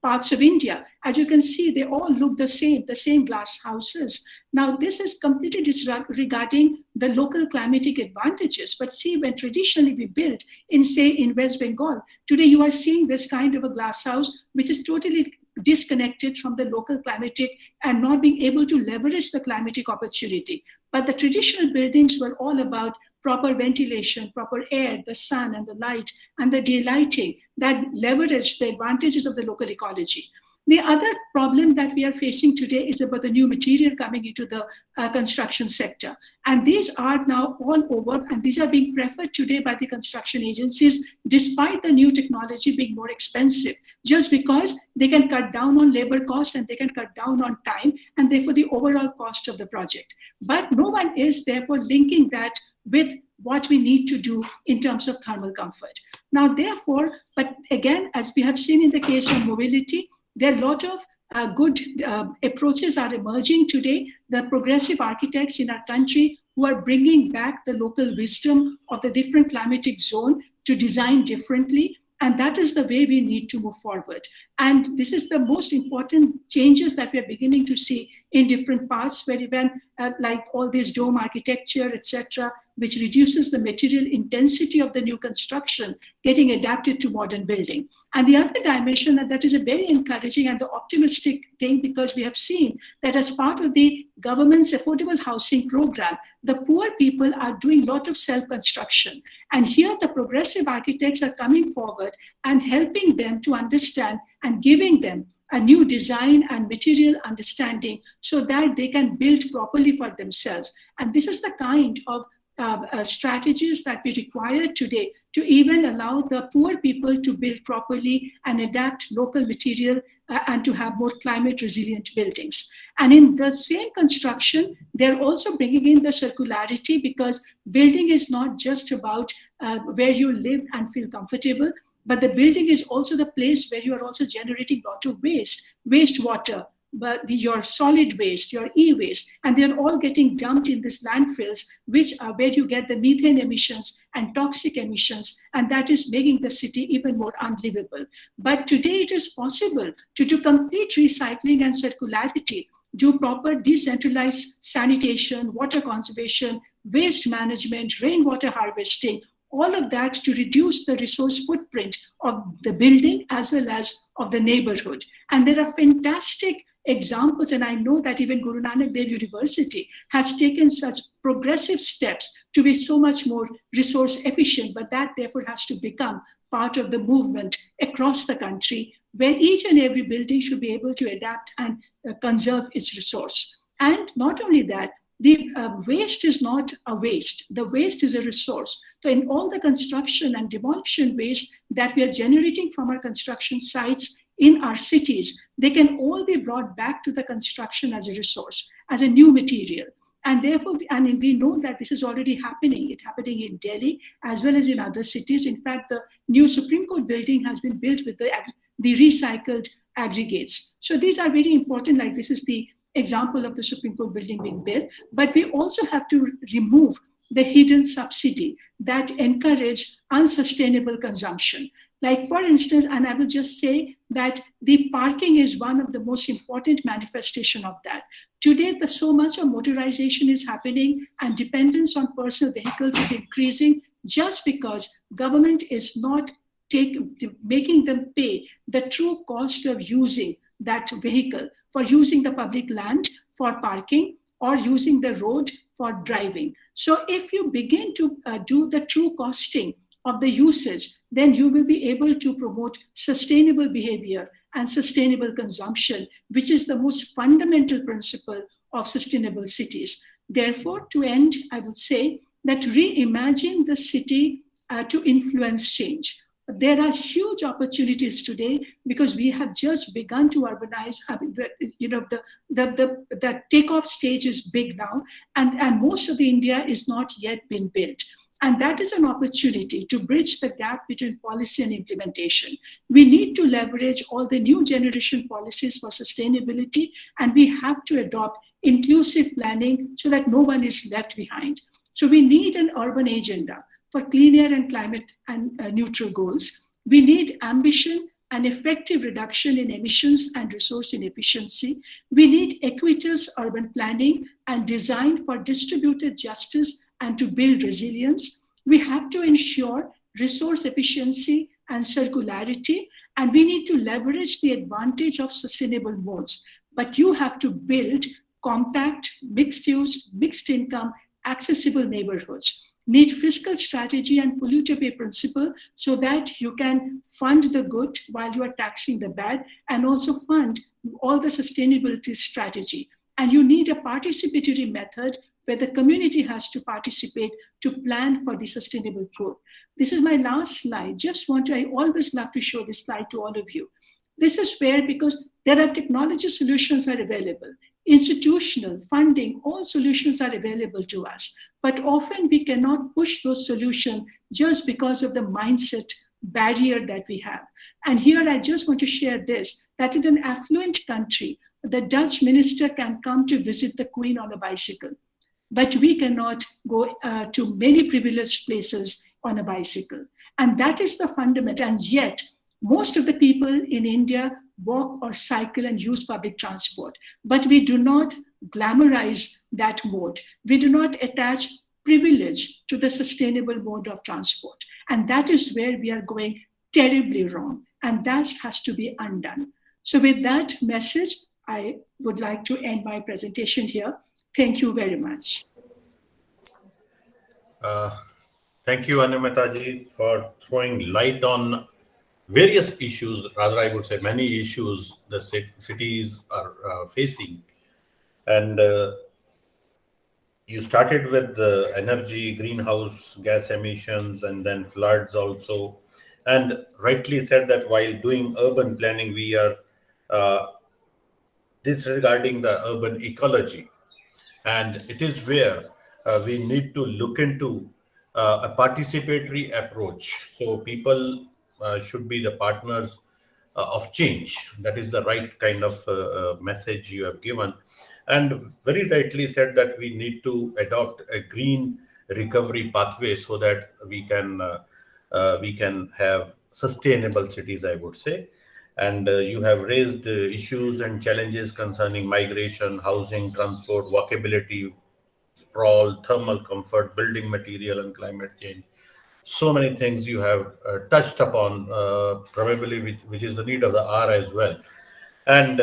parts of India. As you can see, they all look the same glass houses. Now, this is completely disregarding the local climatic advantages. But see, when traditionally we built in, say, in West Bengal, today you are seeing this kind of a glass house, which is totally disconnected from the local climatic and not being able to leverage the climatic opportunity. But the traditional buildings were all about proper ventilation, proper air, the sun and the light and the daylighting that leverage the advantages of the local ecology. The other problem that we are facing today is about the new material coming into the construction sector. And these are now all over, and these are being preferred today by the construction agencies, despite the new technology being more expensive, just because they can cut down on labor costs and they can cut down on time, and therefore the overall cost of the project. But no one is therefore linking that with what we need to do in terms of thermal comfort. Now, therefore, but again, as we have seen in the case of mobility, there are a lot of good approaches are emerging today. The progressive architects in our country who are bringing back the local wisdom of the different climatic zone to design differently. And that is the way we need to move forward. And this is the most important changes that we are beginning to see in different parts, where even like all this dome architecture, etc., which reduces the material intensity of the new construction, getting adapted to modern building. And the other dimension, and that is a very encouraging and the optimistic thing, because we have seen that as part of the government's affordable housing program, the poor people are doing a lot of self-construction. And here the progressive architects are coming forward and helping them to understand and giving them a new design and material understanding so that they can build properly for themselves. And this is the kind of strategies that we require today to even allow the poor people to build properly and adapt local material and to have more climate resilient buildings. And in the same construction, they're also bringing in the circularity, because building is not just about where you live and feel comfortable, but the building is also the place where you are also generating a lot of wastewater, but your solid waste, your e-waste, and they're all getting dumped in these landfills, which are where you get the methane emissions and toxic emissions, and that is making the city even more unlivable. But today it is possible to do complete recycling and circularity, do proper decentralized sanitation, water conservation, waste management, rainwater harvesting, all of that to reduce the resource footprint of the building as well as of the neighborhood. And there are fantastic examples, and I know that even Guru Nanak Dev University has taken such progressive steps to be so much more resource efficient, but that therefore has to become part of the movement across the country, where each and every building should be able to adapt and conserve its resource. And not only that, the waste is not a waste. The waste is a resource. So in all the construction and demolition waste that we are generating from our construction sites in our cities, they can all be brought back to the construction as a resource, as a new material. And therefore, and we know that this is already happening. It's happening in Delhi as well as in other cities. In fact, the new Supreme Court building has been built with the recycled aggregates. So these are very important, like this is the example of the Supreme Court building being built, but we also have to remove the hidden subsidy that encourage unsustainable consumption. Like for instance, and I will just say that the parking is one of the most important manifestation of that. Today, so much of motorization is happening and dependence on personal vehicles is increasing just because government is not making them pay the true cost of using that vehicle, for using the public land for parking or using the road for driving. So if you begin to do the true costing of the usage, then you will be able to promote sustainable behavior and sustainable consumption, which is the most fundamental principle of sustainable cities. Therefore, to end, I would say that reimagine the city to influence change. There are huge opportunities today because we have just begun to urbanize. The takeoff stage is big now, and most of the India is not yet been built. And that is an opportunity to bridge the gap between policy and implementation. We need to leverage all the new generation policies for sustainability, and we have to adopt inclusive planning so that no one is left behind. So we need an urban agenda for clean air and climate and neutral goals. We need ambition and effective reduction in emissions and resource inefficiency. We need equitous urban planning and design for distributed justice and to build resilience. We have to ensure resource efficiency and circularity, and we need to leverage the advantage of sustainable modes. But you have to build compact, mixed use, mixed income, accessible neighborhoods. Need fiscal strategy and polluter pay principle so that you can fund the good while you are taxing the bad, and also fund all the sustainability strategy. And you need a participatory method where the community has to participate to plan for the sustainable growth. This is my last slide. I always love to show this slide to all of you. This is where, because there are technology solutions are available, institutional funding, all solutions are available to us. But often we cannot push those solutions just because of the mindset barrier that we have. And here I just want to share this, that in an affluent country, the Dutch minister can come to visit the Queen on a bicycle, but we cannot go to many privileged places on a bicycle. And that is the fundament. And yet, most of the people in India walk or cycle and use public transport, but we do not glamorize that mode. We do not attach privilege to the sustainable mode of transport. And that is where we are going terribly wrong. And that has to be undone. So with that message, I would like to end my presentation here. Thank you very much. Thank you, Anumitaji, for throwing light on various issues, rather I would say many issues the cities are facing. And you started with the energy, greenhouse gas emissions, and then floods also. And rightly said that while doing urban planning, we are disregarding the urban ecology. And it is where we need to look into a participatory approach. So people should be the partners of change. That is the right kind of message you have given. And very rightly said that we need to adopt a green recovery pathway so that we can have sustainable cities, I would say. And you have raised issues and challenges concerning migration, housing, transport, walkability, sprawl, thermal comfort, building material, and climate change. So many things you have touched upon, probably which is the need of the hour as well. And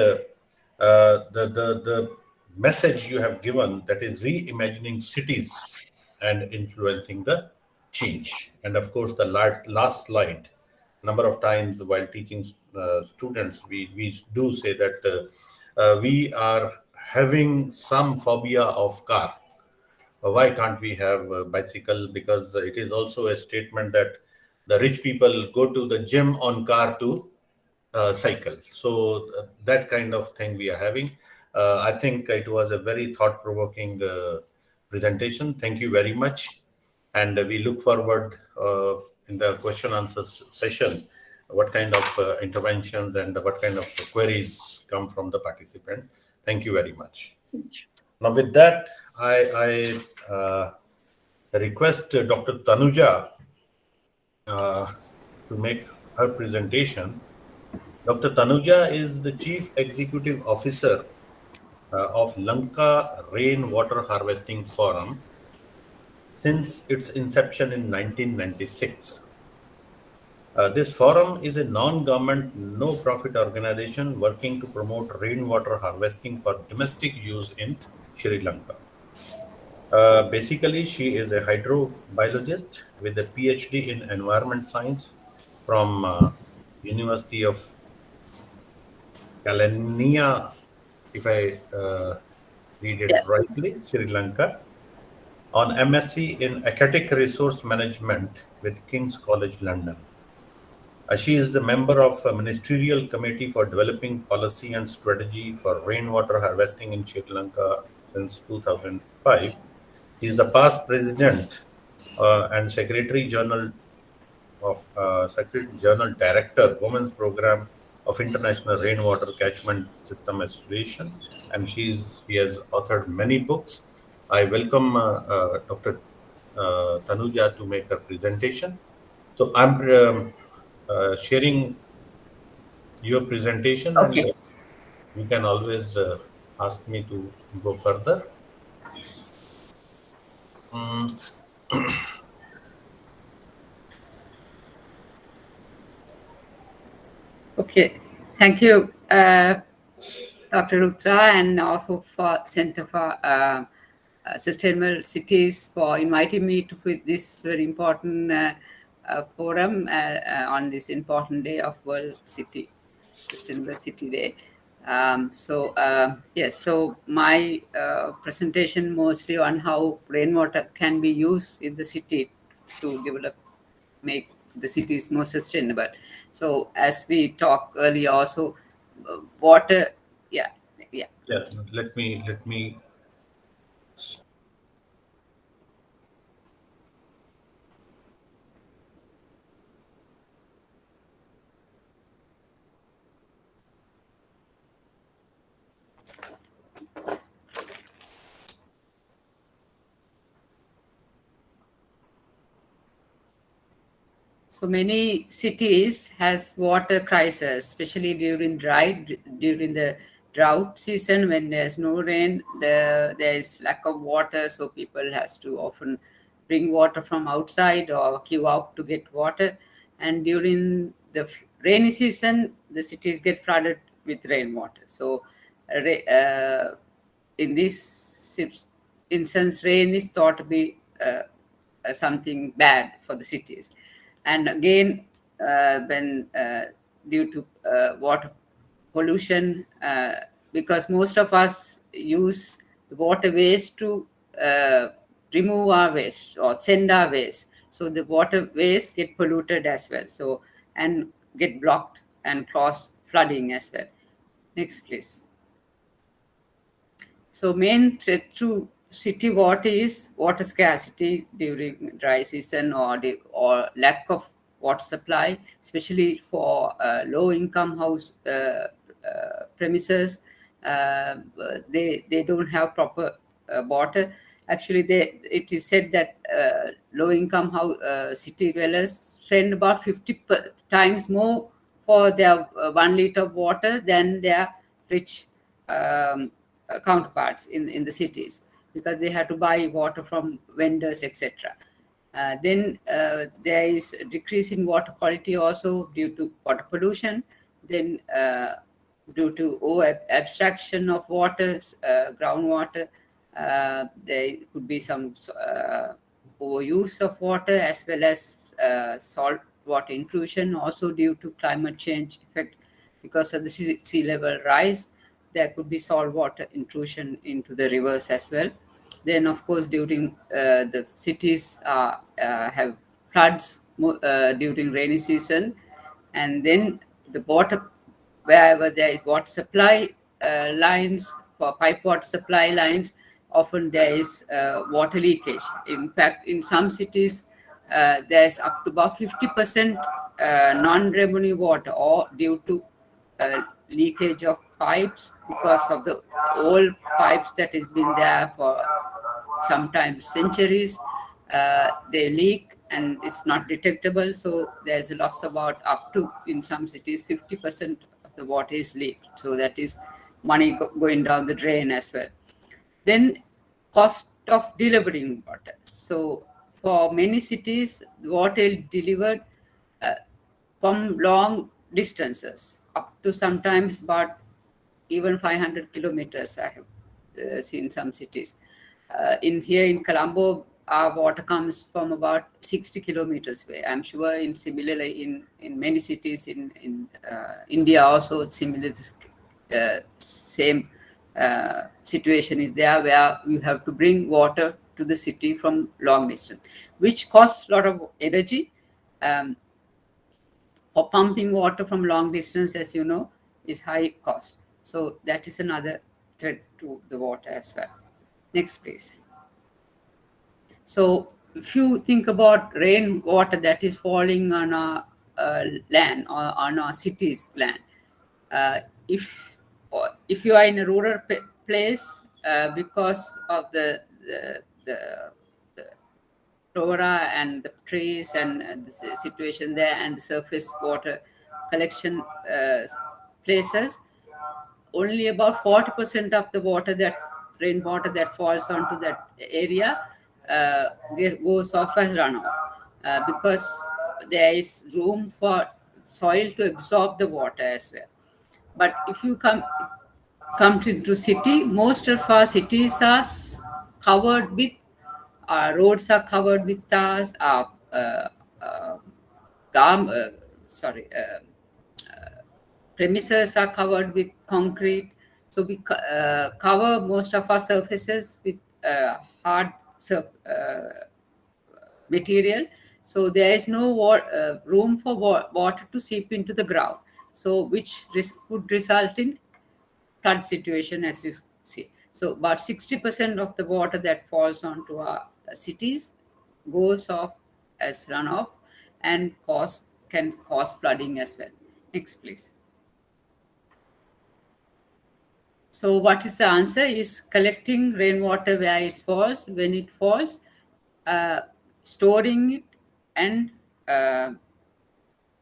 the message you have given, that is reimagining cities and influencing the change. And of course, the last slide, number of times while teaching students, we do say that we are having some phobia of car. Why can't we have a bicycle? Because it is also a statement that the rich people go to the gym on car to cycle. So that kind of thing we are having. I think it was a very thought-provoking presentation. Thank you very much. And we look forward in the question answer session, what kind of interventions and what kind of queries come from the participants. Thank you very much. Now with that, I request Dr. Tanuja to make her presentation. Dr. Tanuja is the Chief Executive Officer of Lanka Rainwater Harvesting Forum since its inception in 1996. This forum is a non-government, no-profit organization working to promote rainwater harvesting for domestic use in Sri Lanka. Basically, she is a hydrobiologist with a PhD in environment science from University of Kelaniya, if I read it rightly, Sri Lanka, on MSc in Aquatic Resource Management with King's College London. She is the member of a ministerial committee for developing policy and strategy for rainwater harvesting in Sri Lanka since 2005. He is the past president and Secretary General Director, Women's Program of International Rainwater Catchment System Association, and he has authored many books. I welcome Dr. Tanuja to make her presentation. So I'm sharing your presentation, and Okay. you can always ask me to go further. Mm, Okay. Thank you, Dr. Rutra, and also for Center for Sustainable Cities for inviting me to this very important forum on this important day of World City Sustainable City Day. Yes, so my presentation mostly on how rainwater can be used in the city to develop, make the cities more sustainable. So as we talked earlier, also water, yeah, yeah. yeah, let me. So many cities has water crisis, especially during the drought season when there's no rain, there is lack of water, so people has to often bring water from outside or queue out to get water. And during the rainy season, the cities get flooded with rainwater. So in this instance, rain is thought to be something bad for the cities. And again, when due to water pollution, because most of us use the water waste to remove our waste or send our waste. So the water waste get polluted as well. So, and get blocked and cause flooding as well. Next, please. So main threat to city water is water scarcity during dry season or lack of water supply, especially for low-income house premises. They don't have proper water. Actually, it is said that low-income house city dwellers spend about 50 times more for their 1 liter of water than their rich counterparts in the cities, because they have to buy water from vendors, etc. Then there is a decrease in water quality also due to water pollution. Then due to over abstraction of water, groundwater, there could be some overuse of water, as well as salt water intrusion, also due to climate change effect. Because of the sea level rise, there could be salt water intrusion into the rivers as well. Then, of course, during the cities have floods during rainy season, and then the water, wherever there is water supply lines, for pipe water supply lines, often there is water leakage. In fact, in some cities, there's up to about 50% non-revenue water, or due to leakage of pipes, because of the old pipes that has been there for sometimes centuries. They leak and it's not detectable, so there's a loss about up to, in some cities, 50% of the water is leaked. So that is money going down the drain as well. Then cost of delivering water. So for many cities, water is delivered from long distances, up to sometimes about even 500 kilometers. I have seen some cities. In here in Colombo, our water comes from about 60 kilometers away. I'm sure in similarly in many cities in India also similar same situation is there, where you have to bring water to the city from long distance, which costs a lot of energy. For pumping water from long distance, as you know, is high cost. So that is another threat to the water as well. Next, please. So if you think about rainwater that is falling on our land, or on our city's land, uh, if if you are in a rural place, because of the flora and the trees and the situation there and the surface water collection places, only about 40% of the rainwater that falls onto that area goes off as runoff, because there is room for soil to absorb the water as well. But if you come to city, most of our cities are covered with, roads are covered with tars, garm, sorry, premises are covered with concrete. So we cover most of our surfaces with hard material. So there is no room for water to seep into the ground. So which would result in flood situation, as you see. So about 60% of the water that falls onto our cities goes off as runoff and can cause flooding as well. Next, please. So what is the answer? Is collecting rainwater where it falls, when it falls, storing it, and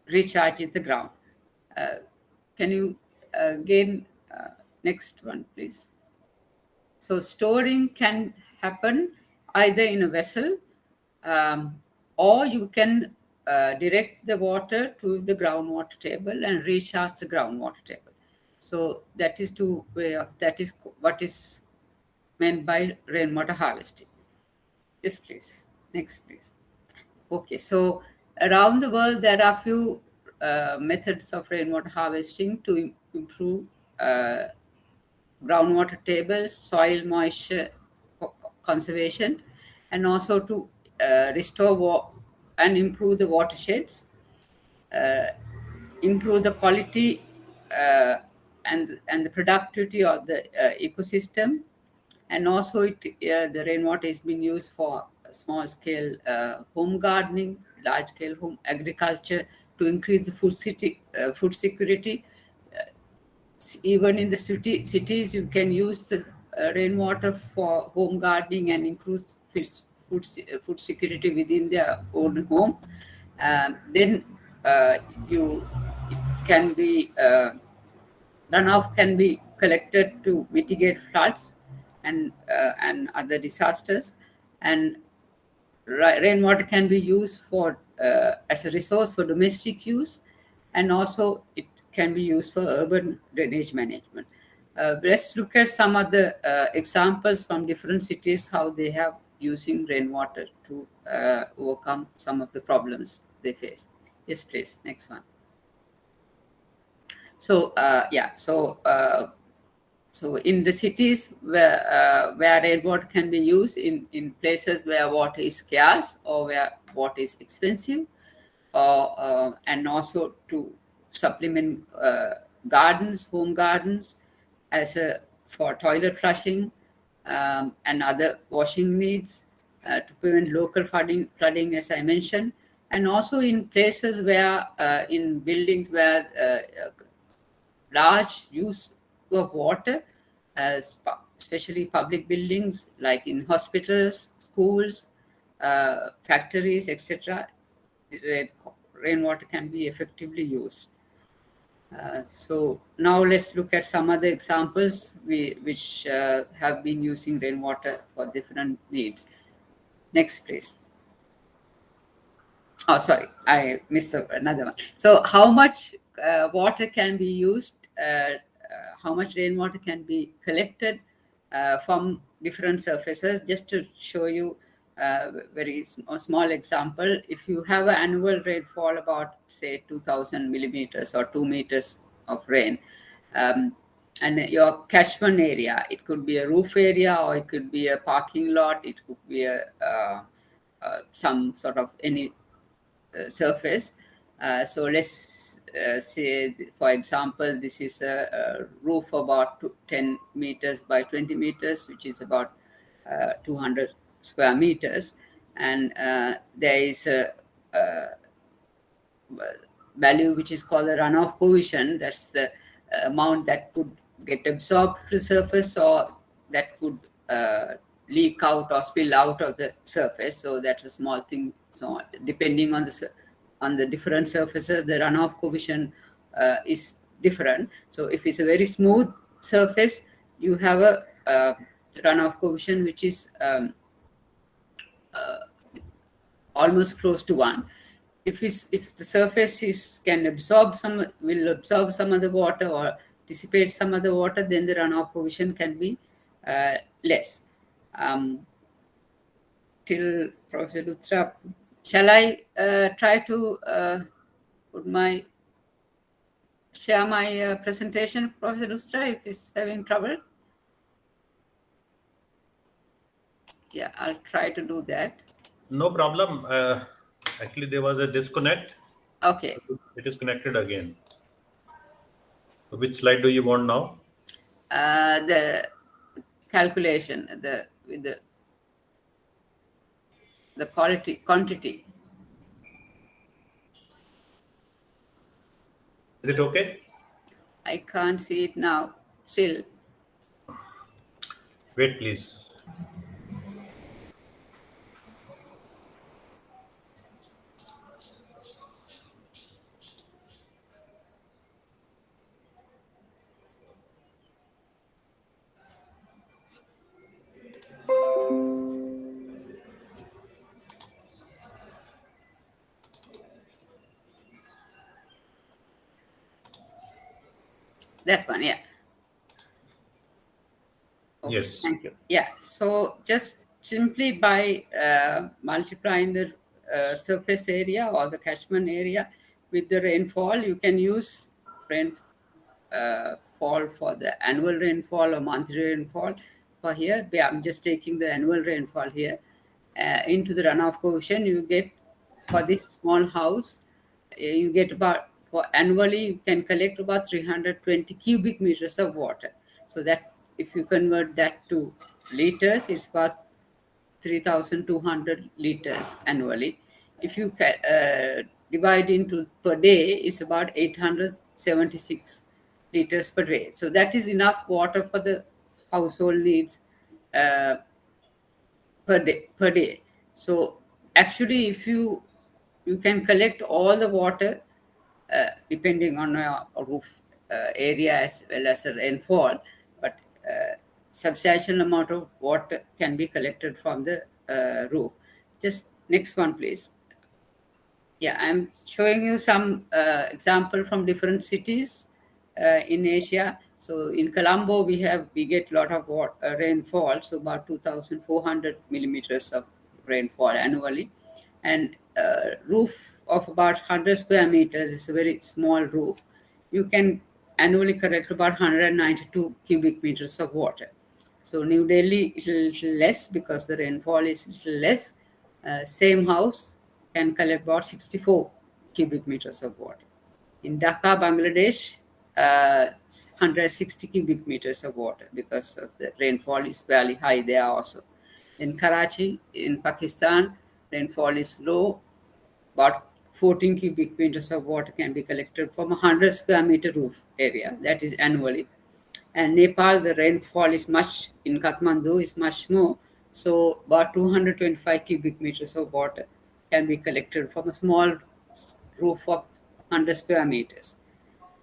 recharging the ground. Can you again, next one, please? So storing can happen either in a vessel, or you can direct the water to the groundwater table and recharge the groundwater table. So that is what is meant by rainwater harvesting. Yes, please. Next, please. Okay, so around the world, there are few methods of rainwater harvesting to improve groundwater tables, soil moisture conservation, and also to restore and improve the watersheds, improve the quality and the productivity of the ecosystem, and also the rainwater is being used for small scale home gardening, large scale home agriculture, to increase the food security. Even in the cities, you can use the rainwater for home gardening and improve food security within their own home. Then you can be runoff can be collected to mitigate floods and other disasters, and rainwater can be used for as a resource for domestic use, and also it can be used for urban drainage management. Let's look at some of the examples from different cities, how they have using rainwater to overcome some of the problems they face. Yes, please. Next one. So so in the cities where rainwater can be used in places where water is scarce or where water is expensive, and also to supplement gardens, home gardens, for toilet flushing and other washing needs, to prevent local flooding, as I mentioned, and also in places where in buildings where large use of water, especially public buildings like in hospitals, schools, factories, etc. Rainwater can be effectively used. So now let's look at some other examples which have been using rainwater for different needs. Next, please. Oh, sorry, I missed another one. So how much water can be used, how much rainwater can be collected from different surfaces? Just to show you a very small example, if you have an annual rainfall about, say, 2,000 millimeters or 2 meters of rain, and your catchment area, it could be a roof area, or it could be a parking lot, it could be some sort of any surface. So let's say, for example, this is a roof about 10 meters by 20 meters, which is about 200 square meters. And there is a value which is called the runoff coefficient. That's the amount that could get absorbed to the surface, or that could leak out or spill out of the surface. So that's a small thing. So depending on the different surfaces, the runoff coefficient is different. So if it's a very smooth surface, you have a runoff coefficient which is almost close to 1. If the surface will absorb some of the water or dissipate some of the water, then the runoff coefficient can be less. Till Professor Luthra, shall I try to share my presentation, Professor Luthra, if he's having trouble? Yeah, I'll try to do that. No problem. Actually, there was a disconnect. Okay. It is connected again. So which slide do you want now? The calculation, with the quantity. Is it okay? I can't see it now. Still, Wait, please. that one, yeah. Okay, Yes. thank you. Yeah, so just simply by multiplying the surface area or the catchment area with the rainfall, you can use fall for the annual rainfall or monthly rainfall. For here, I'm just taking the annual rainfall here into the runoff coefficient. You get, for this small house, you get about, for annually you can collect about 320 cubic meters of water. So that if you convert that to liters, it's about 3,200 liters annually. If you divide into per day, it's about 876 liters per day. So that is enough water for the household needs per day. So actually, if you can collect all the water depending on your roof area as well as the rainfall, but substantial amount of water can be collected from the roof. Just next one, please. Yeah, I'm showing you some example from different cities in Asia. So in Colombo, we get a lot of rainfall, so about 2,400 millimeters of rainfall annually, and roof of about 100 square meters is a very small roof. You can annually collect about 192 cubic meters of water. So New Delhi, it is little less because the rainfall is little less. Same house can collect about 64 cubic meters of water. In Dhaka, Bangladesh, 160 cubic meters of water because of the rainfall is fairly high there also. In Karachi, in Pakistan, rainfall is low. About 14 cubic meters of water can be collected from a 100 square meter roof area, that is annually. And Nepal, the rainfall is much, in Kathmandu is much more. So about 225 cubic meters of water can be collected from a small roof of 100 square meters.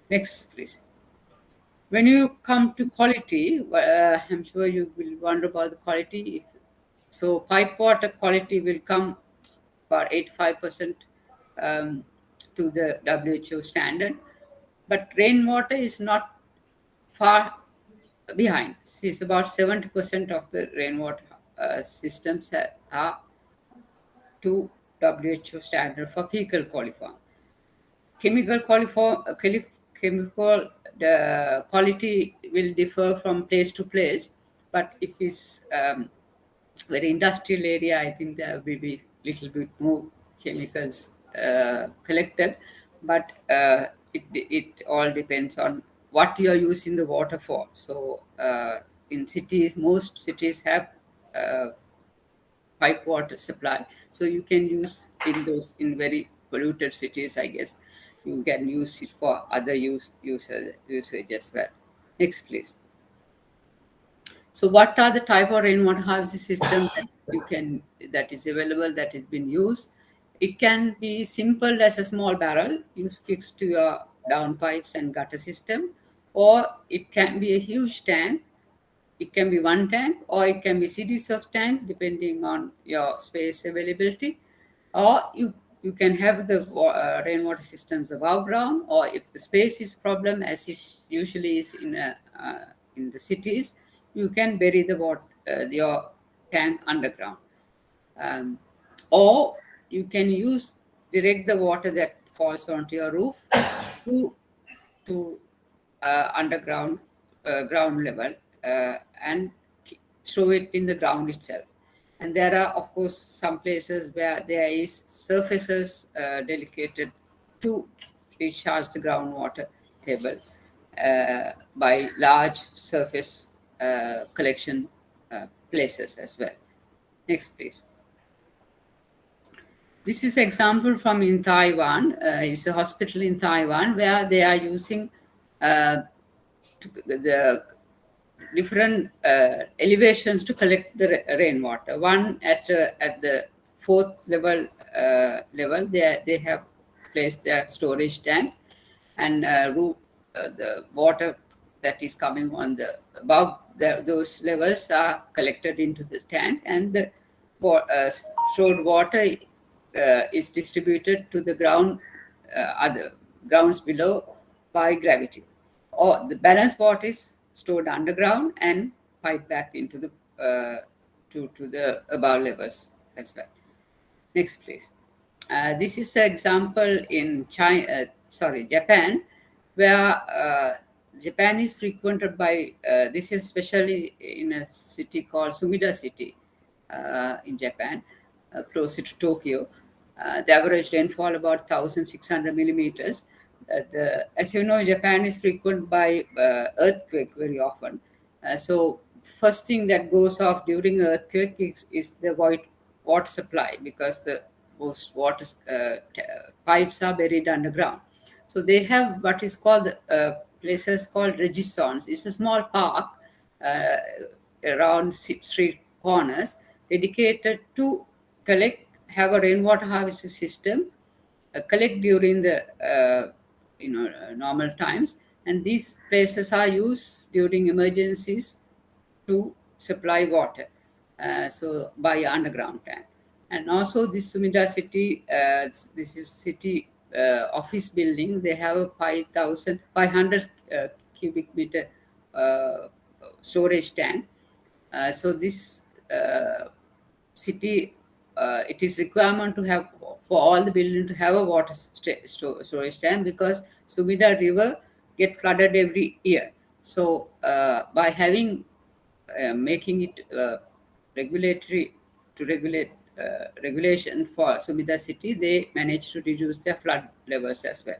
Next, please. When you come to quality, I'm sure you will wonder about the quality. So pipe water quality will come about 85% to the WHO standard. But rainwater is not far behind. It's about 70% of the rainwater systems are to WHO standard for fecal coliform. Chemical the quality will differ from place to place, but if it's very industrial area, I think there will be little bit more chemicals collected, but it all depends on what you are using the water for. So in cities, most cities have pipe water supply, so you can use in very polluted cities, I guess you can use it for other usage as well. Next, please. So what are the type of rainwater harvesting system that is available, that has been used? It can be simple as a small barrel you fix to your downpipes and gutter system, or it can be a huge tank. It can be one tank, or it can be series of tank depending on your space availability. Or you can have the rainwater systems above ground, or if the space is problem, as it usually is in the cities, you can bury your tank underground. Or you can direct the water that falls onto your roof to underground ground level, and throw it in the ground itself. And there are, of course, some places where there is surfaces dedicated to recharge the groundwater table by large surface collection places as well. Next, please. This is example from in Taiwan. It's a hospital in Taiwan where they are using the different elevations to collect the rainwater. One at the fourth level, they have placed their storage tanks, and the water that is coming on above those levels are collected into the tank, and the stored water is distributed to the other grounds below by gravity. Or the balanced water is stored underground and piped back into the to the above levels as well. Next, please. This is an example in Japan, where Japan is frequented by, this is especially in a city called Sumida City in Japan, closer to Tokyo. The average rainfall about 1,600 millimeters. As you know, Japan is frequented by earthquake very often. So first thing that goes off during earthquake is the water supply, because most water pipes are buried underground. So they have what is called places called regisons. It's a small park around street corners dedicated to have a rainwater harvesting system, collect during the normal times, and these places are used during emergencies to supply water, so by underground tank. And also this Sumida City, this is city office building. They have a 500 cubic meter storage tank. So this city, it is requirement to have for all the building to have a water storage tank, because Sumida River get flooded every year. So by making it regulation for Sumida City, they managed to reduce their flood levels as well.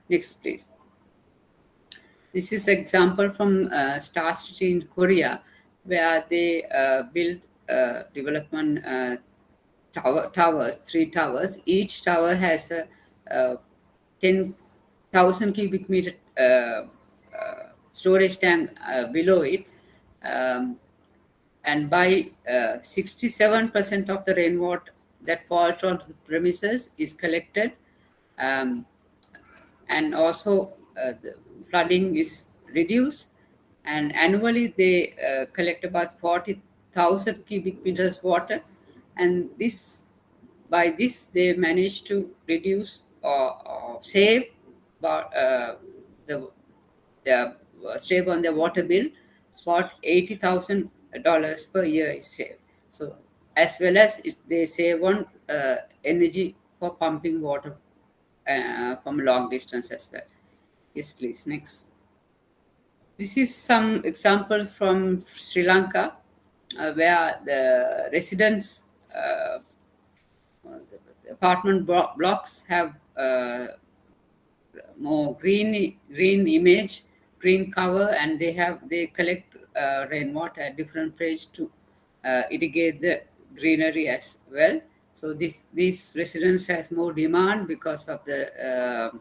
Next, please. This is an example from Star City in Korea, where they build development towers, 3 towers. Each tower has a 10,000 cubic meter storage tank below it. And by 67% of the rainwater that falls onto the premises is collected. And also the flooding is reduced. And annually they collect about 40,000 cubic meters water. And by this they manage to reduce or save about save on their water bill. About $80,000 per year is saved. So as well as they save on energy for pumping water from a long distance as well. Yes, please. Next. This is some examples from Sri Lanka, where the residents, the apartment blocks have more green image, green cover, and they collect rainwater at different places to irrigate the greenery as well. So these residents has more demand because of the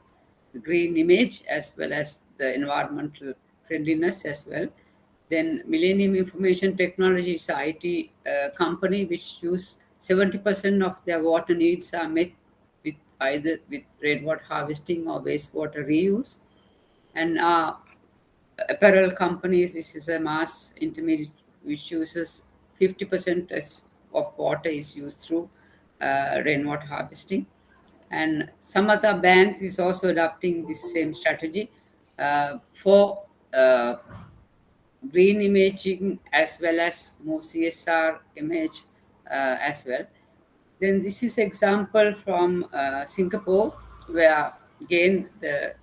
green image, as well as the environmental friendliness as well. Then Millennium Information Technology is an IT company which use 70% of their water needs are met with either with rainwater harvesting or wastewater reuse. And apparel companies, this is a mass intermediate which uses 50% of water is used through rainwater harvesting. And some other banks is also adopting this same strategy for green imaging as well as more CSR image as well. Then this is example from Singapore, where again the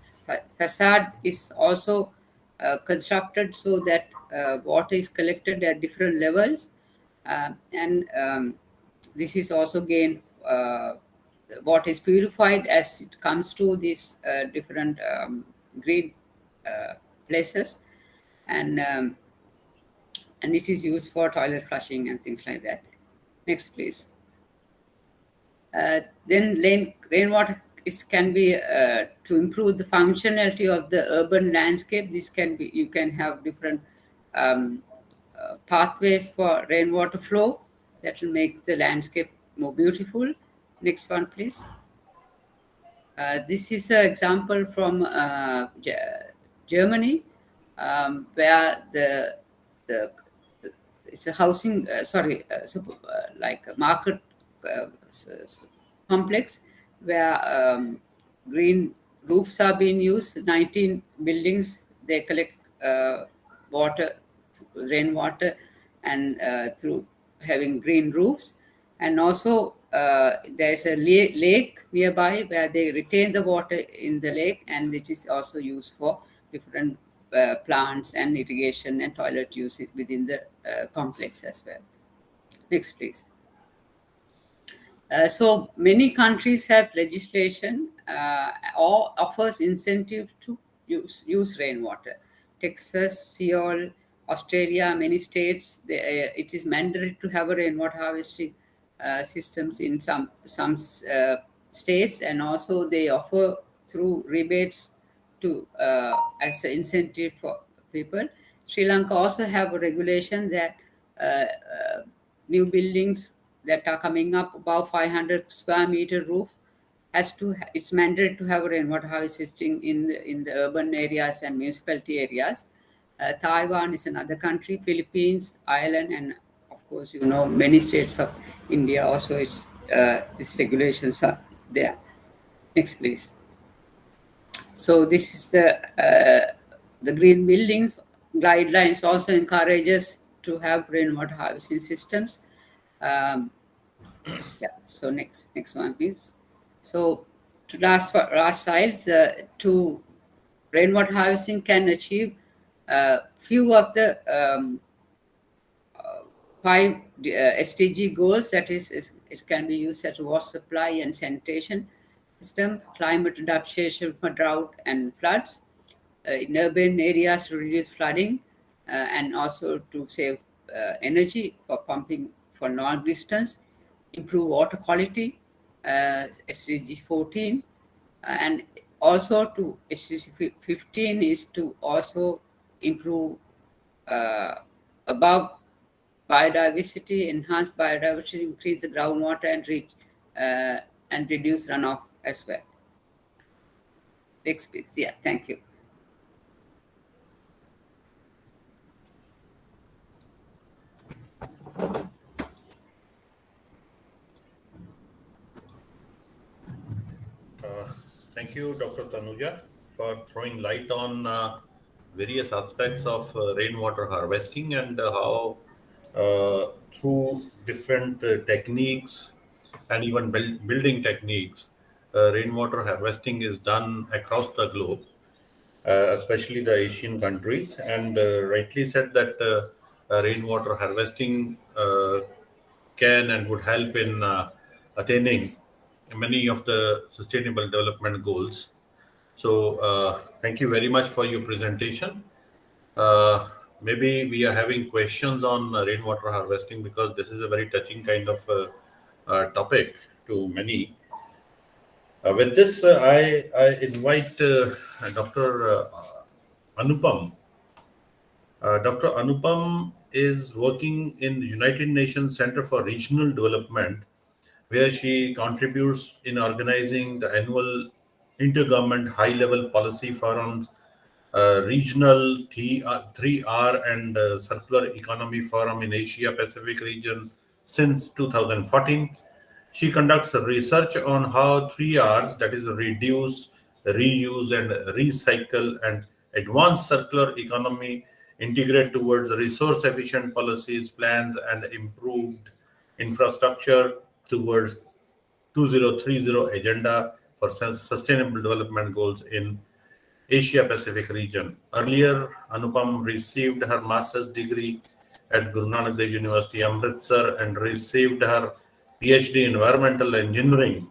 facade is also constructed so that water is collected at different levels, and this is also again water is purified as it comes to these different green places, and it is used for toilet flushing and things like that. Next, please. Then rainwater can be to improve the functionality of the urban landscape. This can be, you can have different pathways for rainwater flow that will make the landscape more beautiful. Next one, please. This is an example from Germany, where the it's a housing like a market complex where green roofs are being used. 19 buildings, they collect water, rainwater, and through having green roofs. And also there's a lake nearby where they retain the water in the lake, and which is also used for different plants and irrigation and toilet use within the complex as well. Next, please. So many countries have legislation or offers incentive to use rainwater. Texas, Seoul, Australia, many states, it is mandatory to have a rainwater harvesting systems in some states, and also they offer through rebates to as an incentive for people. Sri Lanka also have a regulation that new buildings that are coming up above 500 square meter roof it's mandated to have rainwater harvesting in the urban areas and municipality areas. Taiwan is another country, Philippines, Ireland, and of course, you know, many states of India also it's these regulations are there. Next, please. So this is the green buildings guidelines also encourages to have rainwater harvesting systems. Yeah. So next one, please. So to last slides, to rainwater harvesting can achieve few of the 5 SDG goals. That is, it can be used as water supply and sanitation system, climate adaptation for drought and floods, in urban areas to reduce flooding, and also to save energy for pumping for long distance, improve water quality, SDG 14, and also to SDG 15 is to also improve above biodiversity, enhance biodiversity, increase the groundwater, and reduce runoff as well. Next, please. Yeah, thank you. Thank you, Dr. Tanuja, for throwing light on various aspects of rainwater harvesting and how through different techniques and even building techniques, rainwater harvesting is done across the globe, especially the Asian countries. And rightly said that rainwater harvesting can and would help in attaining many of the sustainable development goals. So thank you very much for your presentation. Maybe we are having questions on rainwater harvesting because this is a very touching kind of topic to many. With this, I invite Dr. Anupam Dr. Anupam is working in the United Nations Center for Regional Development, where she contributes in organizing the annual intergovernment high-level policy forums, regional 3R and circular economy forum in Asia Pacific region since 2014. She conducts research on how 3Rs, that is reduce, reuse and recycle, and advanced circular economy integrate towards resource efficient policies, plans and improved infrastructure towards 2030 agenda for sustainable development goals in Asia Pacific region. Earlier, Anupam received her master's degree at Guru Nanak Dev University, Amritsar, and received her PhD in environmental engineering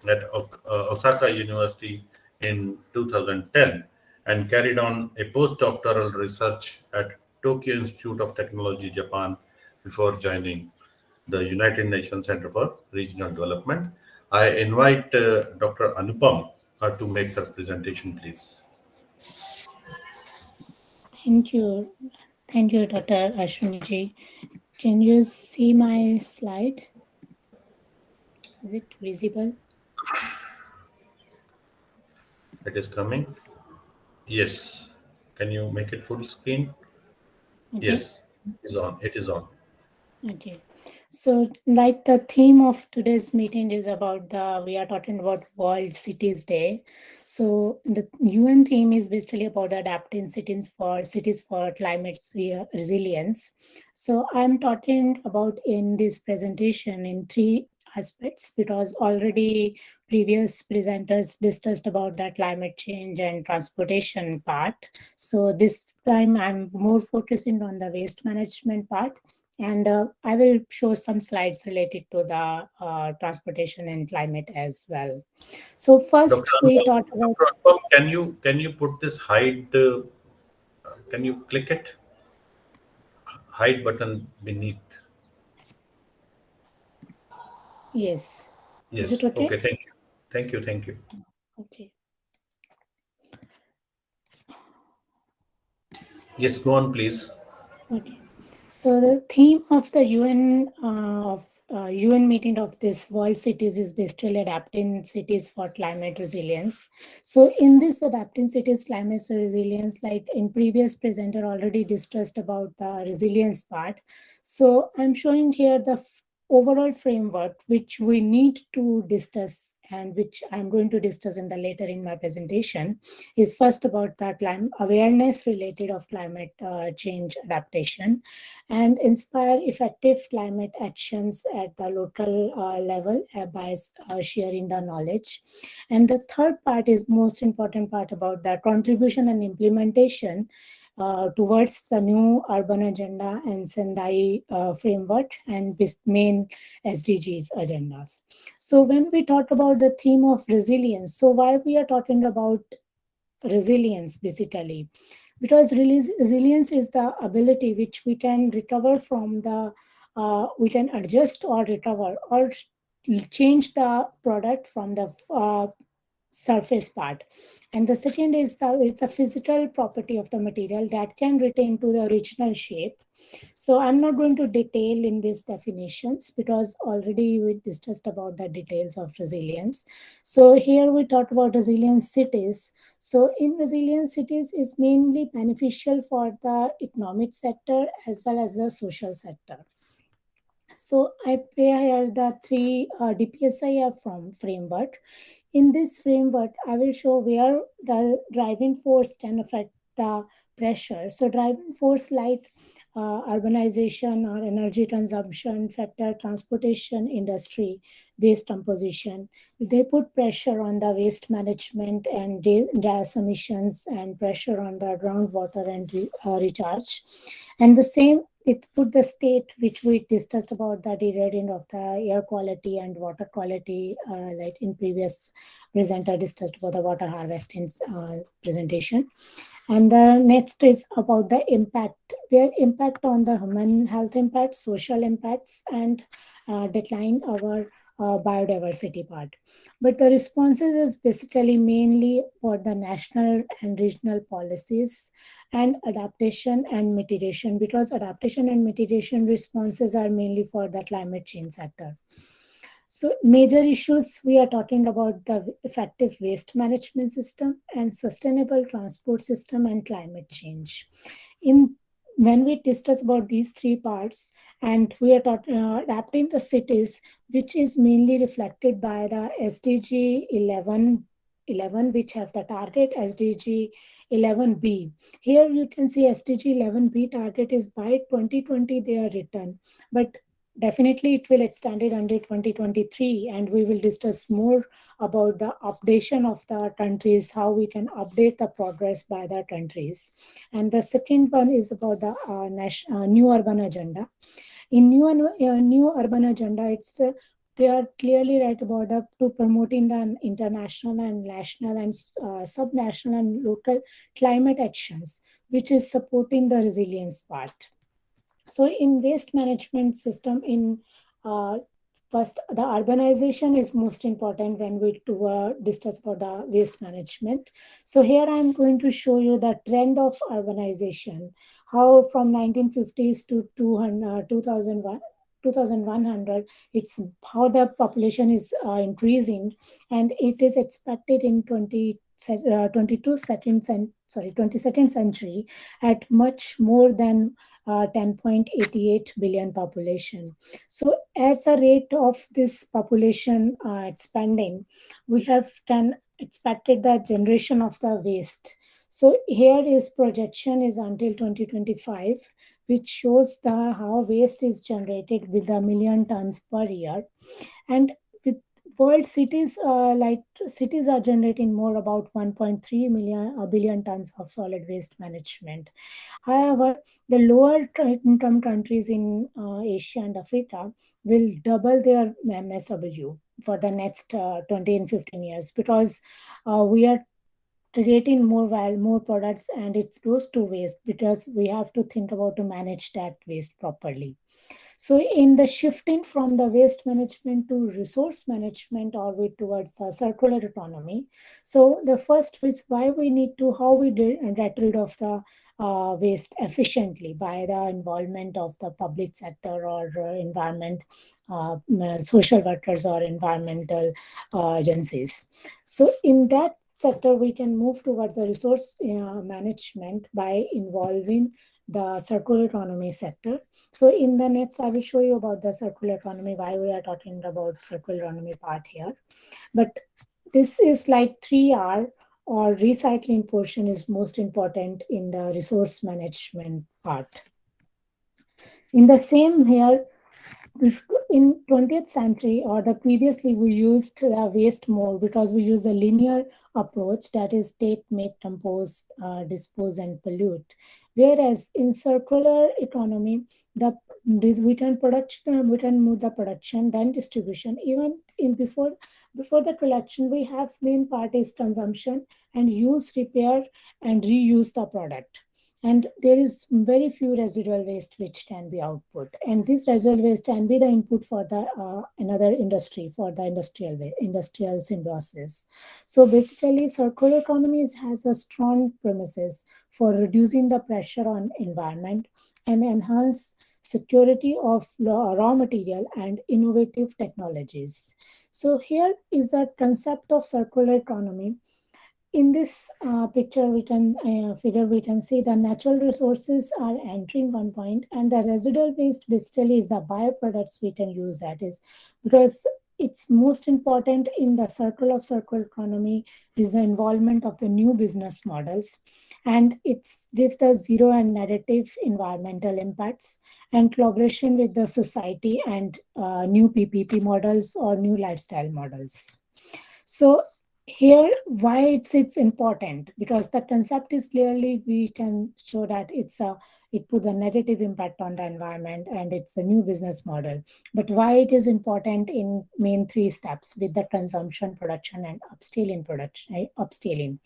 at Osaka University in 2010, and carried on a postdoctoral research at Tokyo Institute of Technology, Japan, before joining the United Nations Center for Regional Development. I invite Dr. Anupam to make her presentation, please. Thank you. Thank you, Dr. Ashwini. Can you see my slide? Is it visible? It is coming. Yes. Can you make it full screen? Okay. Yes, it is on. It is on. Okay. So like the theme of today's meeting is about we are talking about World Cities Day. So the UN theme is basically about adapting cities for climate resilience. So I'm talking about in this presentation in three aspects, because already previous presenters discussed about the climate change and transportation part. So this time I'm more focusing on the waste management part. And I will show some slides related to the transportation and climate as well. So first, Dr. we Anupam, talked about. Dr. Anupam, can you put this hide? Can you click it? Hide button beneath. Yes. Yes. Is it okay? Okay. Thank you. Thank you. Thank you. Okay. Yes. Go on, please. Okay. So the theme of the UN meeting of this World Cities is basically adapting cities for climate resilience. So in this adapting cities climate resilience, like in previous presenter already discussed about the resilience part. So I'm showing here the overall framework which we need to discuss, and which I'm going to discuss in the later in my presentation, is first about the climate awareness related of climate change adaptation, and inspire effective climate actions at the local level by sharing the knowledge. And the third part is most important part about the contribution and implementation towards the new urban agenda and Sendai framework and main SDGs agendas. So when we talk about the theme of resilience, so why we are talking about resilience basically? Because resilience is the ability which we can recover from we can adjust or recover or change the product from the surface part. And the second is it's a physical property of the material that can retain to the original shape. So I'm not going to detail in these definitions because already we discussed about the details of resilience. So here we talk about resilient cities. So in resilient cities is mainly beneficial for the economic sector as well as the social sector. So I pair here the three DPSI framework. In this framework, I will show where the driving force can affect the pressure. So driving force like urbanization or energy consumption factor, transportation industry, waste composition, they put pressure on the waste management and gas emissions and pressure on the groundwater and recharge. And the same, it put the state which we discussed about the degrading of the air quality and water quality, like in previous presenter discussed about the water harvesting presentation. And the next is about the impact, where impact on the human health impact, social impacts, and decline our biodiversity part. But the responses is basically mainly for the national and regional policies and adaptation and mitigation, because adaptation and mitigation responses are mainly for the climate change sector. So major issues, we are talking about the effective waste management system and sustainable transport system and climate change. In when we discuss about these three parts, and we are adapting the cities, which is mainly reflected by the SDG 11, which have the target SDG 11B. Here you can see SDG 11B target is by 2020 they are written, but definitely it will extend it until 2023, and we will discuss more about the updation of the countries, how we can update the progress by the countries. And the second one is about the new urban agenda. In new urban agenda, it's they are clearly right about to promoting the international and national and subnational and local climate actions, which is supporting the resilience part. So in waste management system, in first, the urbanization is most important when we discuss about the waste management. So here I'm going to show you the trend of urbanization, how from 1950s to 2100, it's how the population is increasing, and it is expected in 22nd century at much more than 10.88 billion population. So as the rate of this population expanding, we have expected the generation of the waste. So here is projection is until 2025, which shows the how waste is generated with 1 million tons per year. And with world cities, cities are generating more about 1.3 billion tons of solid waste management. However, the lower income countries in Asia and Africa will double their MSW for the next 20 and 15 years, because we are creating more products, and it goes to waste, because we have to think about to manage that waste properly. So in the shifting from the waste management to resource management, or way towards the circular economy. So the first is why we need to, how we get rid of the waste efficiently by the involvement of the public sector or social workers or environmental agencies. So in that sector, we can move towards the resource management by involving the circular economy sector. So in the next, I will show you about the circular economy, why we are talking about circular economy part here. But this is like 3R, or recycling portion is most important in the resource management part. In the same here, in 20th century or the previously, we used waste more because we use the linear approach, that is take, make, compose, dispose and pollute. Whereas in circular economy, we can move the production, then distribution. Even in before the collection, we have main part is consumption and use, repair and reuse the product. And there is very few residual waste which can be output. And this residual waste can be the input for the another industry, for the industrial symbiosis. So basically, circular economy has a strong premises for reducing the pressure on environment and enhance security of raw material and innovative technologies. So here is the concept of circular economy. In this picture, we can see the natural resources are entering one point, and the residual waste basically is the byproducts we can use. That is because it's most important in the circle of circular economy is the involvement of the new business models, and it's gives the zero and negative environmental impacts and collaboration with the society and new PPP models or new lifestyle models. So here, why it's important, because the concept is clearly we can show that it put a negative impact on the environment and it's a new business model. But why it is important in main three steps with the consumption, production and upscaling production, upscaling.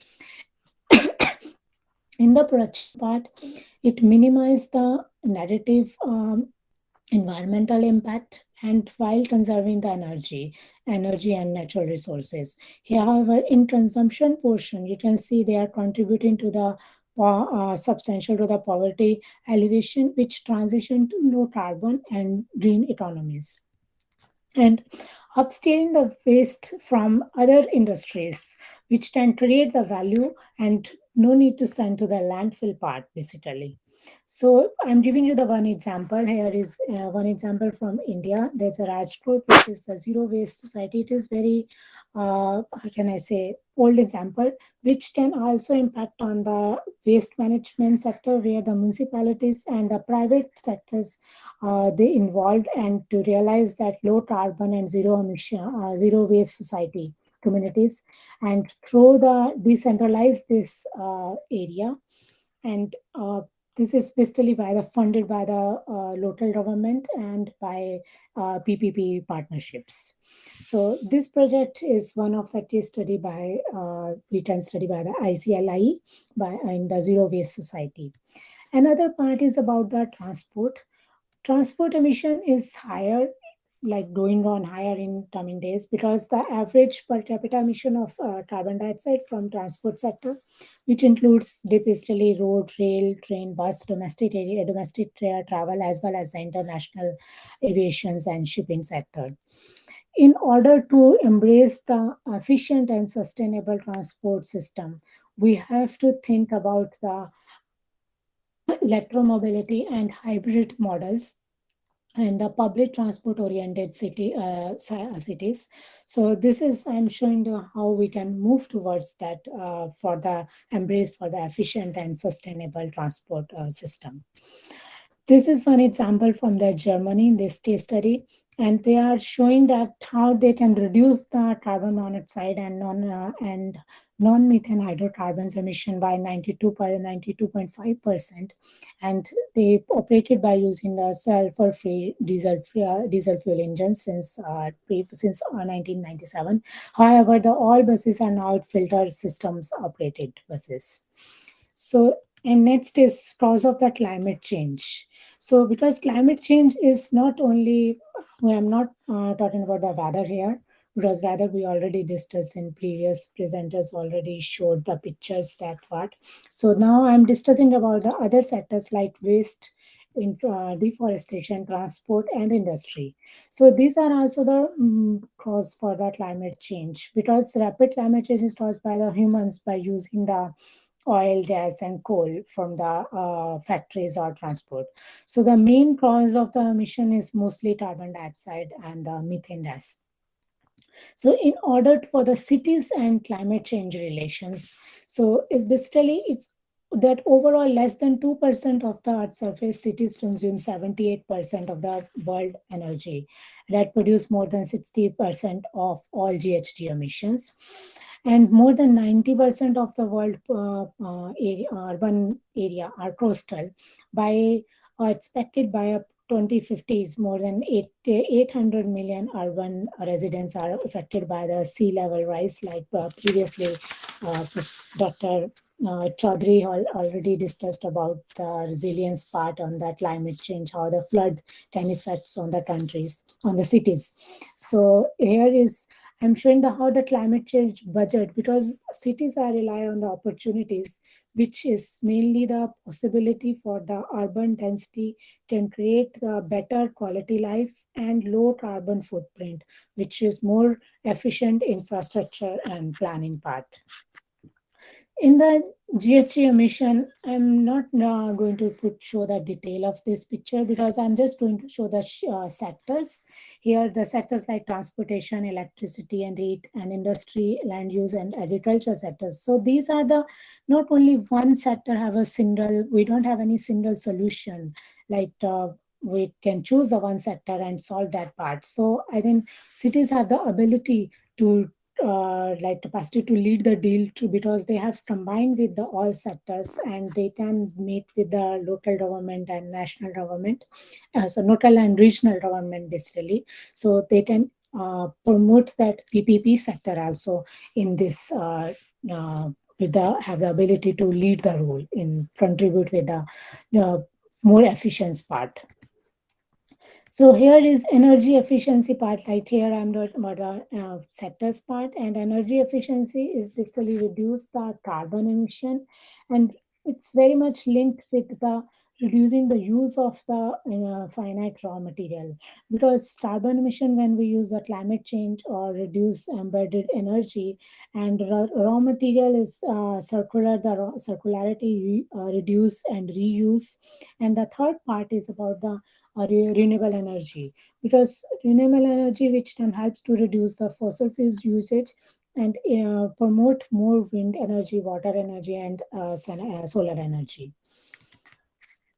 In the production part, it minimizes the negative environmental impact and while conserving the energy and natural resources. Here, however, in consumption portion, you can see they are contributing to the substantial to the poverty elevation, which transition to low carbon and green economies. And upscaling the waste from other industries, which can create the value and no need to send to the landfill part, basically. So I'm giving you the one example. Here is one example from India. There's a Rajkot, which is the zero waste society. It is very, how can I say, old example, which can also impact on the waste management sector, where the municipalities and the private sectors they involved, and to realize that low carbon and zero emission, zero waste society communities, and through the decentralize this area. And this is basically funded by the local government and by PPP partnerships. So this project is one of the case study by we can study by the ICLIE in the Zero Waste Society. Another part is about the transport. Transport emission is higher, like going on higher in coming days, because the average per capita emission of carbon dioxide from transport sector, which includes basically road, rail, train, bus, domestic air travel, as well as the international aviations and shipping sector. In order to embrace the efficient and sustainable transport system, we have to think about the electromobility and hybrid models and the public transport oriented cities. So this is, I'm showing you how we can move towards that for the embrace for the efficient and sustainable transport system. This is one example from the Germany, this case study, and they are showing that how they can reduce the carbon monoxide and non-methane hydrocarbons emission by 92.5%, and they operated by using the sulfur-free diesel fuel engines since 1997. However, all buses are now filter systems operated buses. So, and next is cause of the climate change. So because climate change is not only, I'm not talking about the weather here, because weather we already discussed in previous presenters already showed the pictures that part. So now I'm discussing about the other sectors like waste, deforestation, transport, and industry. So these are also the cause for the climate change, because rapid climate change is caused by the humans by using the oil, gas, and coal from the factories or transport. So the main cause of the emission is mostly carbon dioxide and the methane gas. So in order for the cities and climate change relations, so it's basically that overall less than 2% of the Earth's surface cities consume 78% of the world energy that produce more than 60% of all GHG emissions. And more than 90% of the world urban area are coastal. Expected by 2050, is more than 800 million urban residents are affected by the sea level rise, like previously Dr. Chaudhary already discussed about the resilience part on the climate change, how the flood can affect on the countries, on the cities. So here is, I'm showing how the climate change budget, because cities are rely on the opportunities, which is mainly the possibility for the urban density can create a better quality life and low carbon footprint, which is more efficient infrastructure and planning part. In the GHG emission, I'm not going to show the detail of this picture, because I'm just going to show the sectors. Here, the sectors like transportation, electricity and heat, and industry, land use, and agriculture sectors. So these are the, not only one sector have a single, we don't have any single solution, like we can choose the one sector and solve that part. So I think cities have the ability to like capacity to lead the deal too, because they have combined with the all sectors and they can meet with the local government and national government, so local and regional government basically. So they can promote that PPP sector also in this have the ability to lead the role in contribute with the more efficient part. So here is energy efficiency part. Like here I'm doing about the sectors part, and energy efficiency is basically reduce the carbon emission, and it's very much linked with the reducing the use of the finite raw material, because carbon emission, when we use the climate change or reduce embedded energy, and raw material is circular, the circularity reduce and reuse. And the third part is about the renewable energy, because renewable energy which then helps to reduce the fossil fuels usage and promote more wind energy, water energy, and solar energy.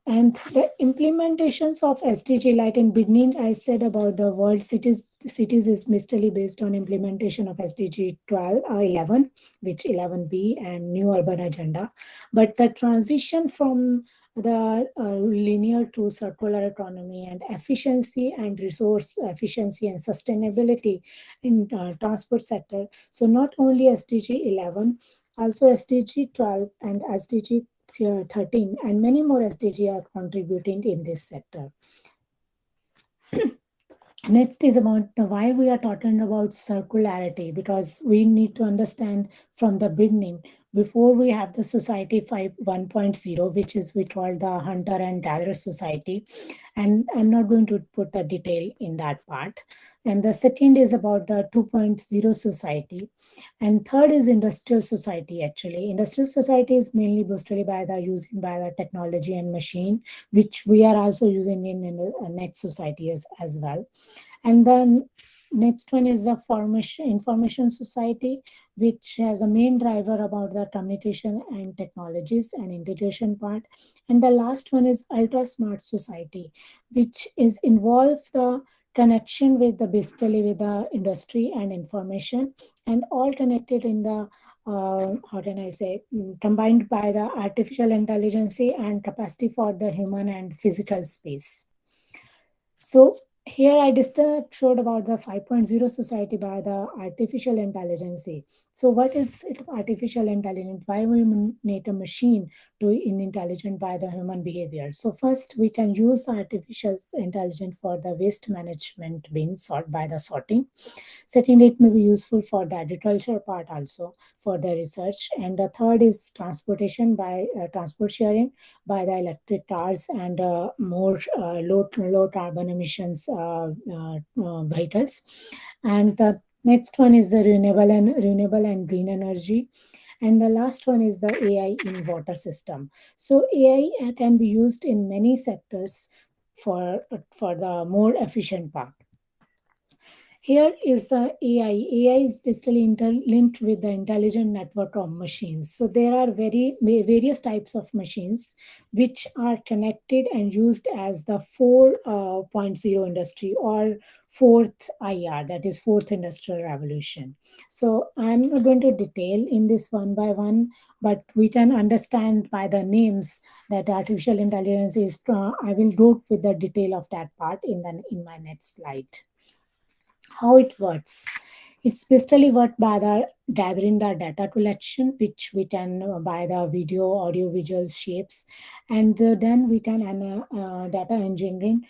And the implementations of SDG, like in beginning, I said about the world cities is mostly based on implementation of SDG 11, which 11B and new urban agenda. But the transition from the linear to circular economy and efficiency and resource efficiency and sustainability in transport sector. So not only SDG 11, also SDG 12 and SDG 13 and many more SDG are contributing in this sector. Next is about the why we are talking about circularity, because we need to understand from the beginning, before we have the society 1.0, which is we call the hunter and gatherer society, and I'm not going to put the detail in that part. And the second is about the 2.0 society, and third is industrial society. Actually, industrial society is mainly boosted by the using by the technology and machine, which we are also using in the next society as well. And then next one is the information society, which has a main driver about the communication and technologies and integration part. And the last one is ultra smart society, which is involve the connection with the basically with the industry and information, and all connected in the how can I say, combined by the artificial intelligence and capacity for the human and physical space. So here I just showed about the 5.0 society by the artificial intelligence. So what is it, artificial intelligence? Why we need a machine to intelligent by the human behavior? So first we can use the artificial intelligence for the waste management being sort by the sorting. Second, it may be useful for the agriculture part also for the research. And the third is transportation by transport sharing by the electric cars and more low carbon emissions vehicles. And the next one is the renewable and green energy. And the last one is the AI in water system. So AI can be used in many sectors for the more efficient part. Here is the AI. AI is basically interlinked with the intelligent network of machines. So there are various types of machines which are connected and used as the 4.0 industry or fourth IR, that is fourth industrial revolution. So I'm not going to detail in this one by one, but we can understand by the names that artificial intelligence is. I will go with the detail of that part in my next slide. How it works. It's basically worked by the gathering the data collection, which we can by the video, audio, visual shapes, and then we can data engineering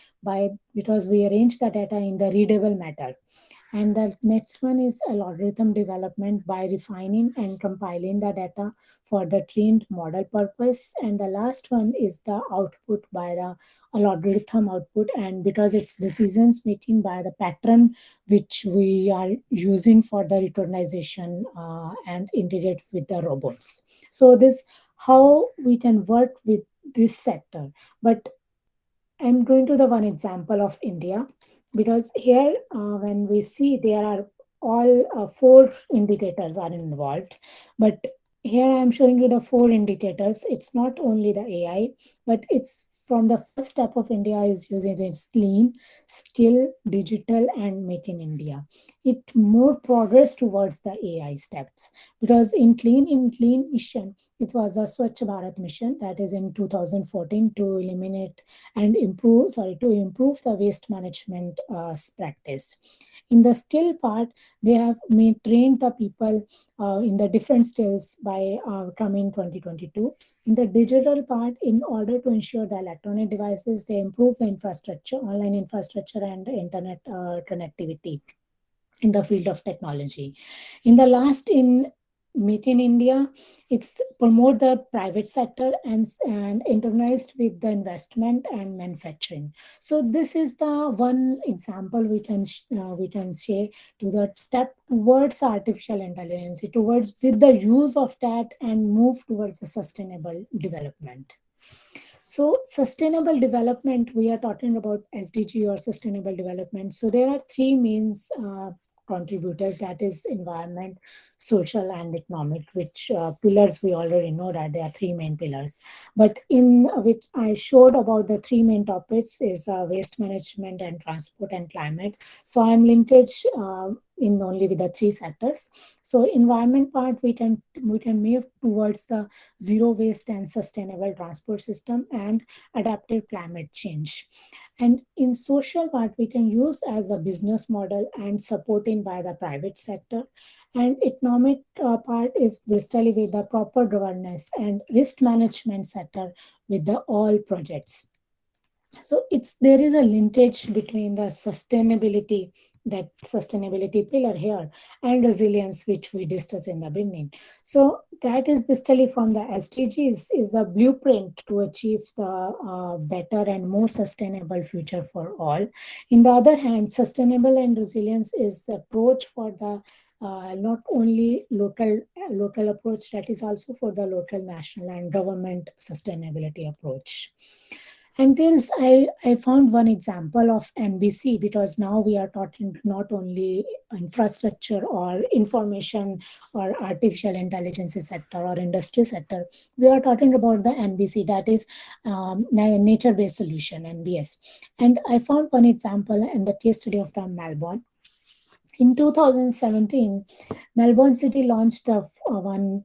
because we arrange the data in the readable matter. And the next one is algorithm development by refining and compiling the data for the trained model purpose. And the last one is the output by the algorithm output, and because it's decisions making by the pattern which we are using for the recognition and integrate with the robots. So this how we can work with this sector. But I'm going to the one example of India, because here when we see there are all 4 indicators are involved, but here I'm showing you the 4 indicators. It's not only the AI, but it's from the first step of India is using its lean, skill, digital, and make in India. it more progress towards the AI steps. Because in clean mission, it was a Swachh Bharat mission, that is in 2014, to eliminate and improve the waste management practice. In the skill part, they have trained the people in the different skills by coming 2022. In the digital part, in order to ensure the electronic devices, they improve the infrastructure, online infrastructure and internet connectivity in the field of technology. In the last, in Meet in India, it's promote the private sector and internalized with the investment and manufacturing. So this is the one example we can share to the step towards artificial intelligence, towards with the use of that and move towards the sustainable development. So sustainable development, we are talking about SDG or sustainable development. So there are three main contributors, that is environment, social and economic, which pillars we already know that there are three main pillars. But in which I showed about the three main topics is waste management and transport and climate. So I'm linkage in only with the three sectors. So environment part, we can move towards the zero waste and sustainable transport system and adaptive climate change. And in social part, we can use as a business model and supporting by the private sector. And economic part is basically with the proper governance and risk management sector with the all projects. So there is a linkage between the sustainability pillar here and resilience, which we discussed in the beginning. So that is basically from the SDGs is the blueprint to achieve the better and more sustainable future for all. In the other hand, sustainable and resilience is the approach for the not only local approach, that is also for the local, national and government sustainability approach. And I found one example of NBC, because now we are talking not only infrastructure or information or artificial intelligence sector or industry sector, we are talking about the NBC, that is nature-based solution, NBS. And I found one example in the case study of the Melbourne. In 2017, Melbourne City launched one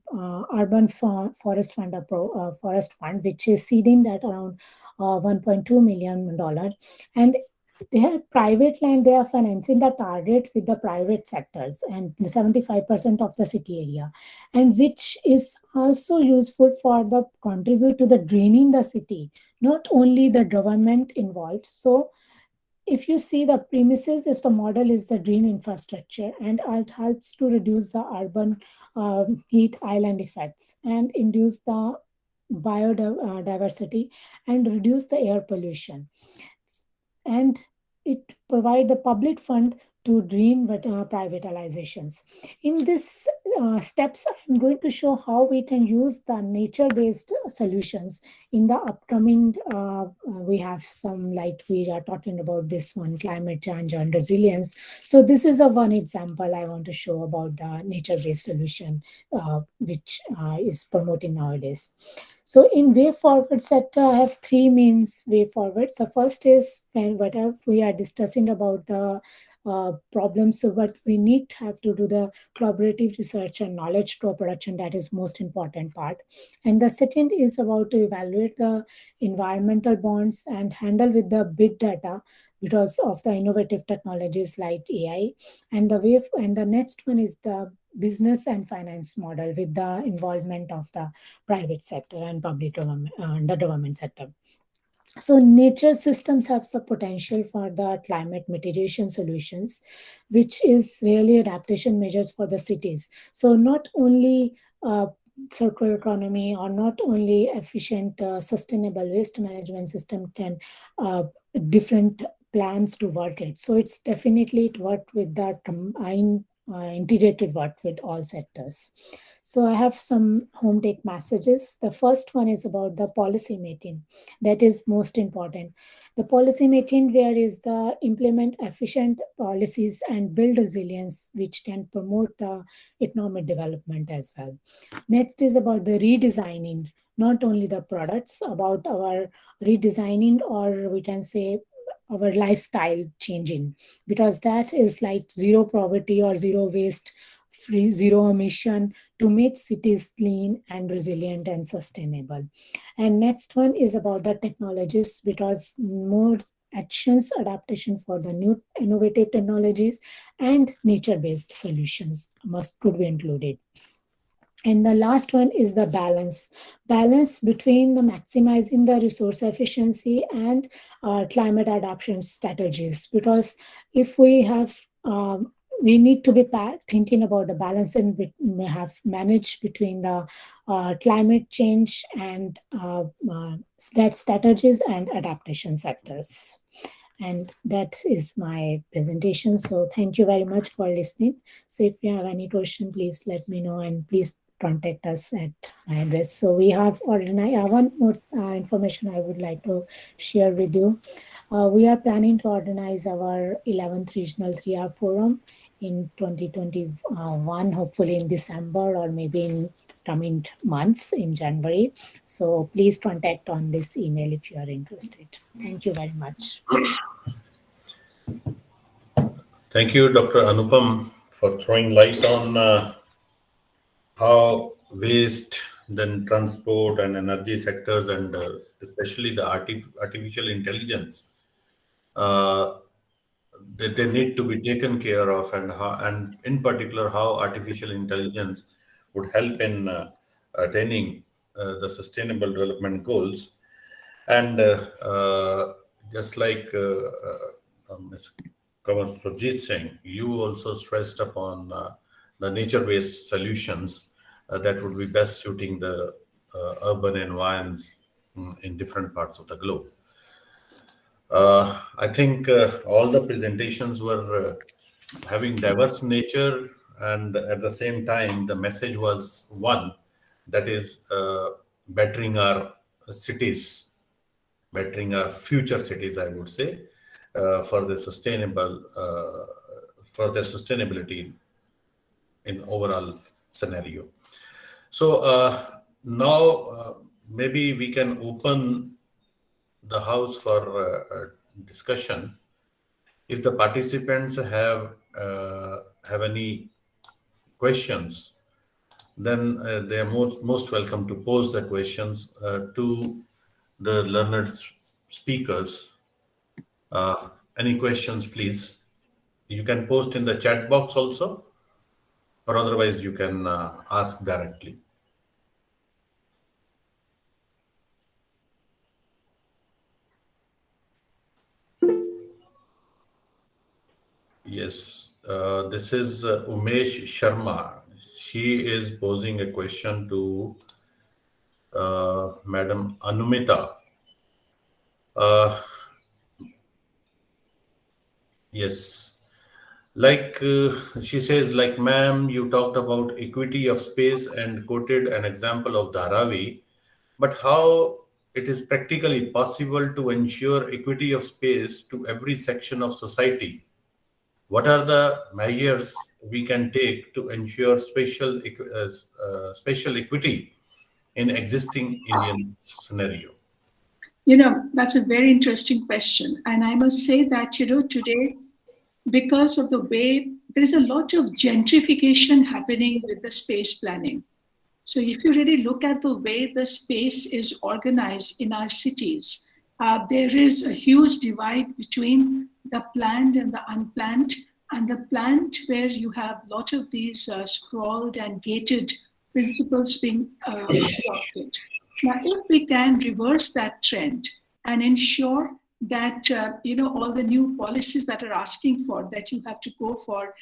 urban forest fund, which is seeding at around $1.2 million. And they have private land, they are financing the target with the private sectors and 75% of the city area, and which is also useful for the contribute to the greening the city, not only the government involved. So if you see the premises, if the model is the green infrastructure, and it helps to reduce the urban heat island effects and induce the biodiversity and reduce the air pollution. And it provide the public fund to green privatizations. In this steps, I'm going to show how we can use the nature-based solutions in the upcoming, we have some, like we are talking about this one, climate change and resilience. So this is one example I want to show about the nature-based solution, which is promoting nowadays. So in way forward sector, I have three main way forwards. The first is when whatever we are discussing about the problems, so what we need to have to do the collaborative research and knowledge co-production, that is most important part. And the second is about to evaluate the environmental bonds and handle with the big data because of the innovative technologies like AI. And the next one is the business and finance model with the involvement of the private sector and public government, the government sector. So nature systems have the potential for the climate mitigation solutions, which is really adaptation measures for the cities. So not only circular economy or not only efficient sustainable waste management system can different plans to work it. So it's definitely it work with that integrated work with all sectors. So I have some home take messages. The first one is about the policy making. That is most important. The policy making where is the implement efficient policies and build resilience, which can promote the economic development as well. Next is about the redesigning, not only the products, about our redesigning, or we can say our lifestyle changing, because that is like zero poverty or zero waste, free, zero emission, to make cities clean and resilient and sustainable. And next one is about the technologies, because more actions adaptation for the new innovative technologies and nature-based solutions could be included. And the last one is the balance between the maximizing the resource efficiency and climate adaptation strategies. Because if we have, we need to be thinking about the balance and we have managed between the climate change and that strategies and adaptation sectors. And that is my presentation. So thank you very much for listening. So if you have any question, please let me know, and please contact us at my address. So we have organized one more information I would like to share with you. We are planning to organize our 11th Regional 3R Forum in 2021, hopefully in December or maybe in coming months in January. So please contact on this email if you are interested. Thank you very much. Thank you, Dr. Anupam, for throwing light on how waste, then transport and energy sectors, and especially the artificial intelligence, they need to be taken care of, and in particular how artificial intelligence would help in attaining the sustainable development goals. And just like Ms. Kamal Surjit Singh, you also stressed upon the nature-based solutions that would be best suiting the urban environs in different parts of the globe. I think all the presentations were having diverse nature, and at the same time, the message was one, that is bettering our cities, bettering our future cities, I would say, for the sustainability in overall scenario. So now maybe we can open the house for discussion. If the participants have any questions, then they are most welcome to pose the questions to the learned speakers. Any questions, please? You can post in the chat box also, or otherwise you can ask directly. Yes, this is Umesh Sharma. She is posing a question to Madam Anumita. Yes, like she says, like, ma'am, you talked about equity of space and quoted an example of Dharavi, but how it is practically possible to ensure equity of space to every section of society? What are the measures we can take to ensure spatial equity in existing Indian scenario? You know, that's a very interesting question. And I must say that, you know, today, because of the way there is a lot of gentrification happening with the space planning. So if you really look at the way the space is organized in our cities, there is a huge divide between the planned and the unplanned, and the planned where you have a lot of these scrawled and gated principles being adopted. Now, if we can reverse that trend and ensure that you know, all the new policies that are asking for that you have to go for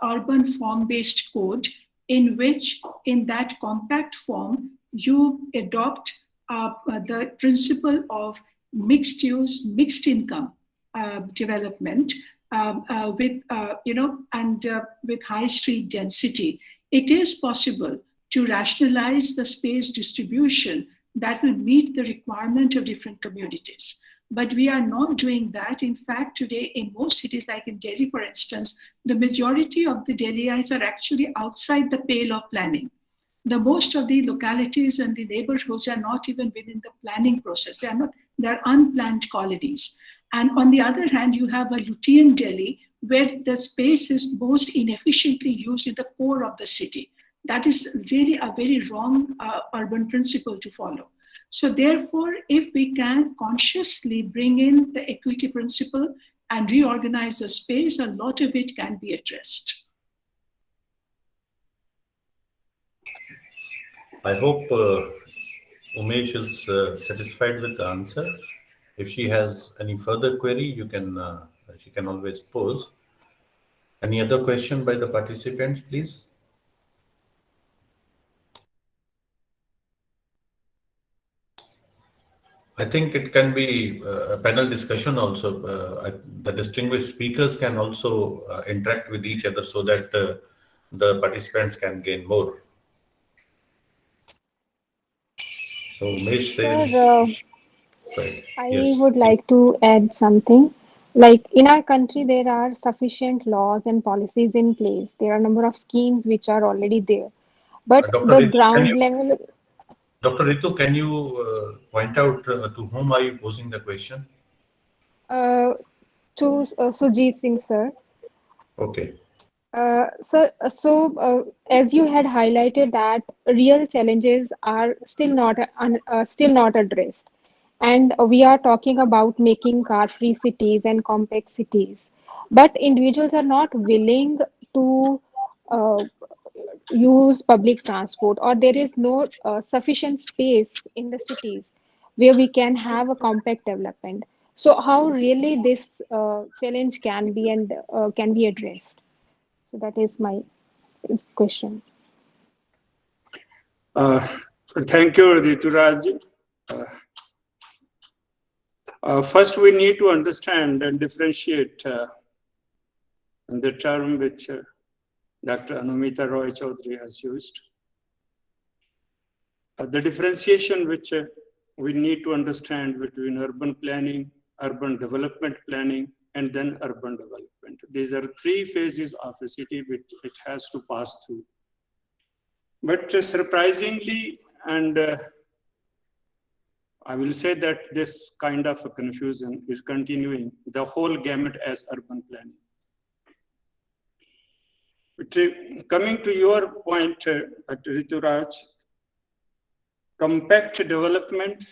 urban form-based code, in which in that compact form you adopt the principle of mixed use, mixed income development with you know, and with high street density. It is possible to rationalize the space distribution that will meet the requirement of different communities. But we are not doing that. In fact, today in most cities, like in Delhi, for instance, the majority of the Delhiites are actually outside the pale of planning. The most of the localities and the neighborhoods are not even within the planning process. They're unplanned colonies. And on the other hand, you have a Lutein Delhi, where the space is most inefficiently used in the core of the city. That is really a very wrong urban principle to follow. So therefore, if we can consciously bring in the equity principle and reorganize the space, a lot of it can be addressed. I hope Umesh is satisfied with the answer. If she has any further query, she can always pose. Any other question by the participants, please? I think it can be a panel discussion also. The distinguished speakers can also interact with each other so that the participants can gain more. So, Umesh says, Sir, right. I Yes. would like to add something. Like in our country, there are sufficient laws and policies in place. There are a number of schemes which are already there. But Dr. the Ritu, ground level, can you point out to whom are you posing the question? uh, to Surjit Singh, sir. Okay. As you had highlighted that real challenges are still not addressed, and we are talking about making car-free cities and compact cities, but individuals are not willing to uh, use public transport, or there is no sufficient space in the cities where we can have a compact development. So, how really this challenge can be addressed? So that is my question. Uh, Thank you, Rituraj. First, we need to understand and differentiate the term which Dr. Anumita Roy Chaudhary has used. The differentiation which we need to understand between urban planning, urban development planning, and then urban development. These are three phases of a city which it has to pass through. But surprisingly, and I will say that this kind of a confusion is continuing the whole gamut as urban planning. But, coming to your point, Rituraj, compact development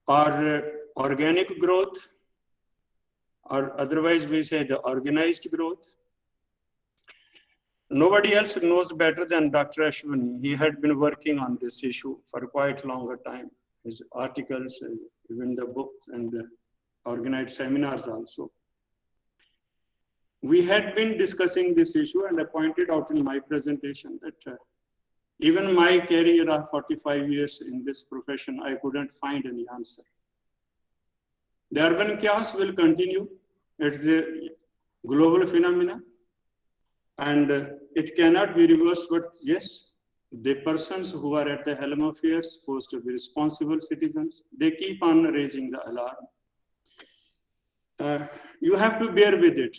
or organic growth, or otherwise we say the organized growth. Nobody else knows better than Dr. Ashwani. He had been working on this issue for quite a longer time. His articles, even the books and the organized seminars also. We had been discussing this issue, and I pointed out in my presentation that even my career of 45 years in this profession, I couldn't find any answer. The urban chaos will continue. It's a global phenomenon, and it cannot be reversed. But yes, the persons who are at the helm of affairs, supposed to be responsible citizens, they keep on raising the alarm. You have to bear with it.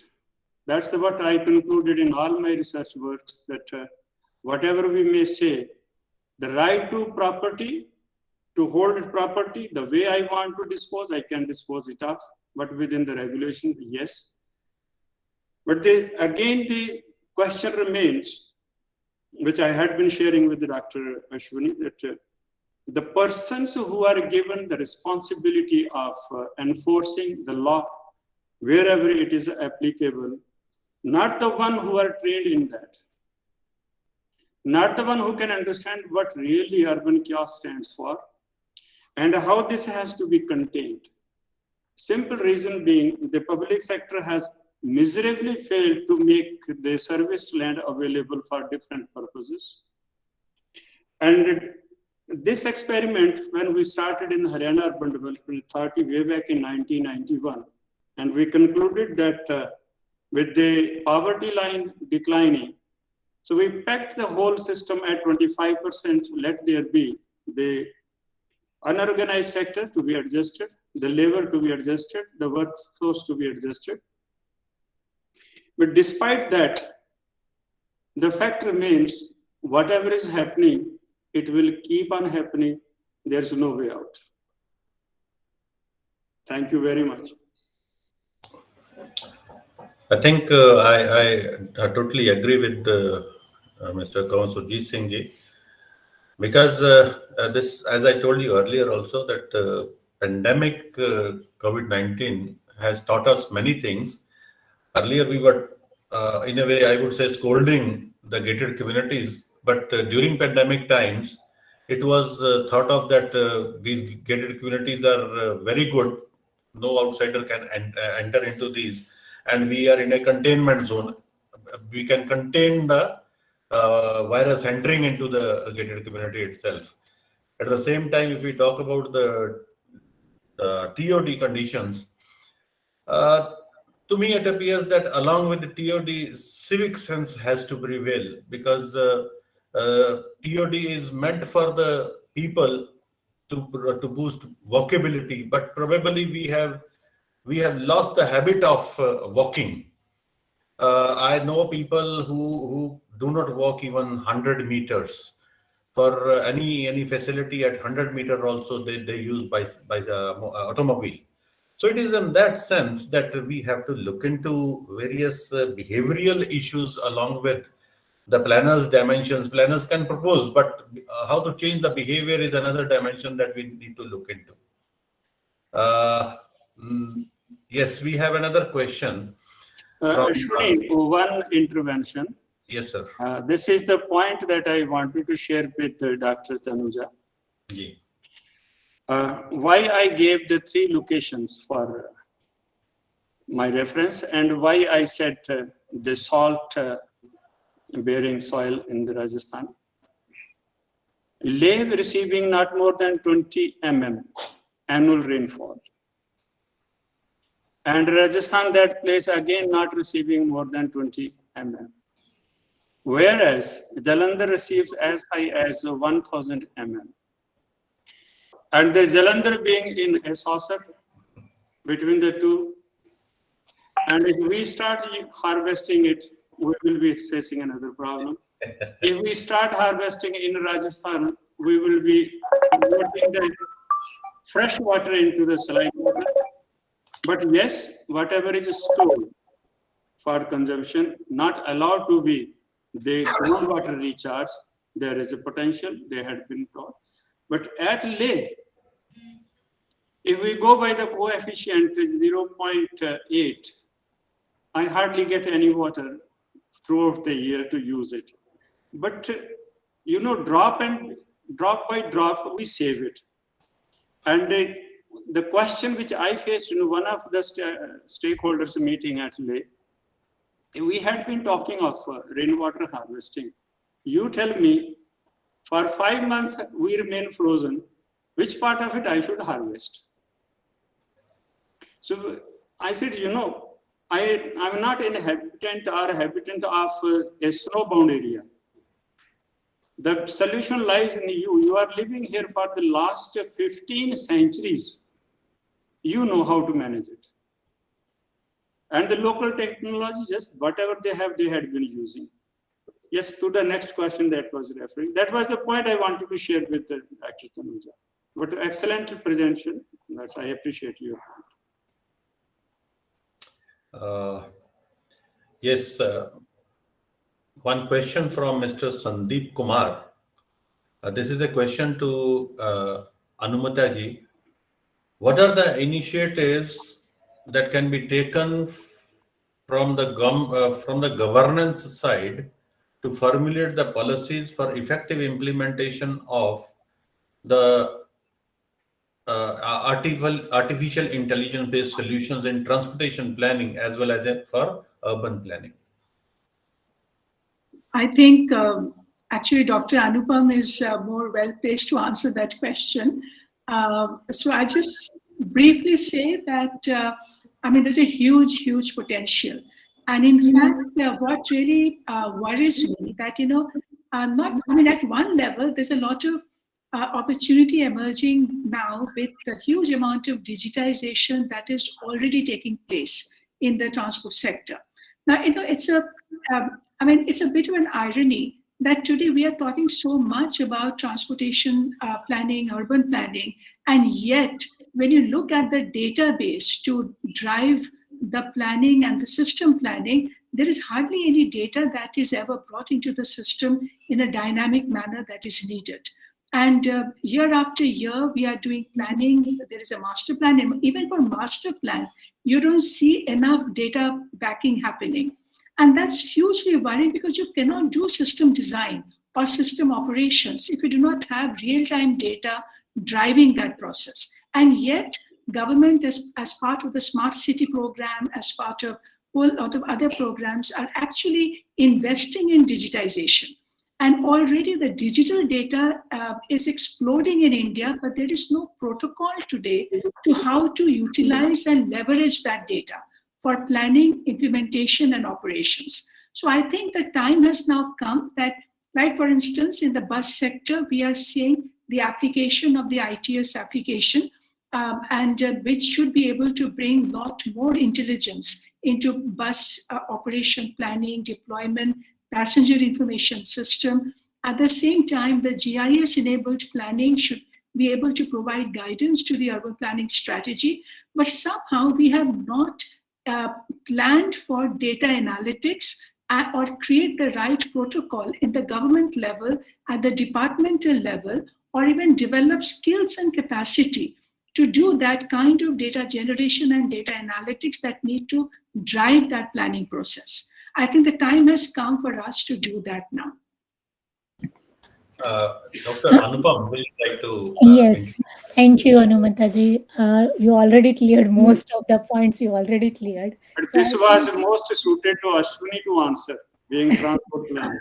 That's what I concluded in all my research works, that whatever we may say, the right to property, to hold property, the way I want to dispose, I can dispose it off, but within the regulation, yes. But again, the question remains, which I had been sharing with Dr. Ashwani, that the persons who are given the responsibility of enforcing the law wherever it is applicable, not the one who are trained in that, not the one who can understand what really urban chaos stands for and how this has to be contained. Simple reason being, the public sector has miserably failed to make the serviced land available for different purposes. And this experiment, when we started in Haryana Urban Development Authority way back in 1991, and we concluded that with the poverty line declining, so we pegged the whole system at 25%, let there be the unorganized sector to be adjusted, the labor to be adjusted, the workforce to be adjusted. But despite that, the fact remains, whatever is happening, it will keep on happening. There's no way out. Thank you very much. I think I totally agree with Mr. Kanwar Surjit Singh ji, because this, as I told you earlier also, that pandemic COVID-19 has taught us many things. Earlier we were, in a way, I would say, scolding the gated communities, but during pandemic times, it was thought of that these gated communities are very good. No outsider can enter into these, and we are in a containment zone. We can contain the virus entering into the gated community itself. At the same time, if we talk about the TOD conditions, to me it appears that along with the TOD, civic sense has to prevail, because TOD is meant for the people to boost walkability, but probably we have lost the habit of walking. I know people who do not walk even 100 meters. For any facility at 100-meter also, they use by the automobile. So it is in that sense that we have to look into various behavioral issues along with the planner's dimensions. Planners can propose, but how to change the behavior is another dimension that we need to look into. Yes, we have another question. Ashwini, one intervention. Yes, sir. This is the point that I wanted to share with Dr. Tanuja. Yeah. Why I gave the 3 locations for my reference, and why I said the salt bearing soil in the Rajasthan. Leh receiving not more than 20 mm annual rainfall. And Rajasthan, that place again not receiving more than 20 mm. Whereas Jalandhar receives as high as 1000 mm. And the Jalandhar being in a saucer between the two. And if we start harvesting it, we will be facing another problem. If we start harvesting in Rajasthan, we will be putting the fresh water into the saline water. But yes, whatever is stored for consumption, not allowed to be the groundwater recharge, there is a potential, they had been taught. But at Leh, if we go by the coefficient 0.8, I hardly get any water throughout the year to use it. But you know, drop by drop, we save it. And the question which I faced in one of the stakeholders meeting at Leh, we had been talking of rainwater harvesting. You tell me, for 5 months we remain frozen, which part of it I should harvest? So I said, you know, I'm not an inhabitant or a habitant of a snowbound area. The solution lies in you. You are living here for the last 15 centuries. You know how to manage it. And the local technology, just whatever they have, they had been using. Yes, to the next question that was referring. That was the point I wanted to share with Dr. Tanuja. But excellent presentation. I appreciate your point. Yes, one question from Mr. Sandeep Kumar. This is a question to Anumata ji. What are the initiatives that can be taken from the governance side to formulate the policies for effective implementation of the artificial intelligence-based solutions in transportation planning as well as for urban planning? I think actually Dr. Anupam is more well placed to answer that question. So I just briefly say that, I mean, there's a huge potential. And in fact, what really worries me that, you know, at one level, there's a lot of opportunity emerging now with the huge amount of digitization that is already taking place in the transport sector. Now, you know, it's a bit of an irony that today we are talking so much about transportation planning, urban planning, and yet when you look at the database to drive the planning and the system planning, there is hardly any data that is ever brought into the system in a dynamic manner that is needed. And year after year, we are doing planning. There is a master plan. And even for master plan, you don't see enough data backing happening. And that's hugely worrying because you cannot do system design or system operations if you do not have real-time data driving that process. And yet, government, as part of the Smart City program, as part of a whole lot of other programs, are actually investing in digitization. And already the digital data is exploding in India, but there is no protocol today to how to utilize and leverage that data for planning, implementation, and operations. So I think the time has now come that, like for instance, in the bus sector, we are seeing the application of the ITS application, which should be able to bring a lot more intelligence into bus operation planning, deployment, passenger information system. At the same time, the GIS-enabled planning should be able to provide guidance to the urban planning strategy, but somehow we have not planned for data analytics or create the right protocol in the government level, at the departmental level, or even develop skills and capacity to do that kind of data generation and data analytics that need to drive that planning process. I think the time has come for us to do that now. Dr. Anupam, will you like to? Yes, thank you, Hanumanta-ji. You already cleared most of the points you already cleared. But So this I was think- most suited to Ashwini to answer, being transport planning.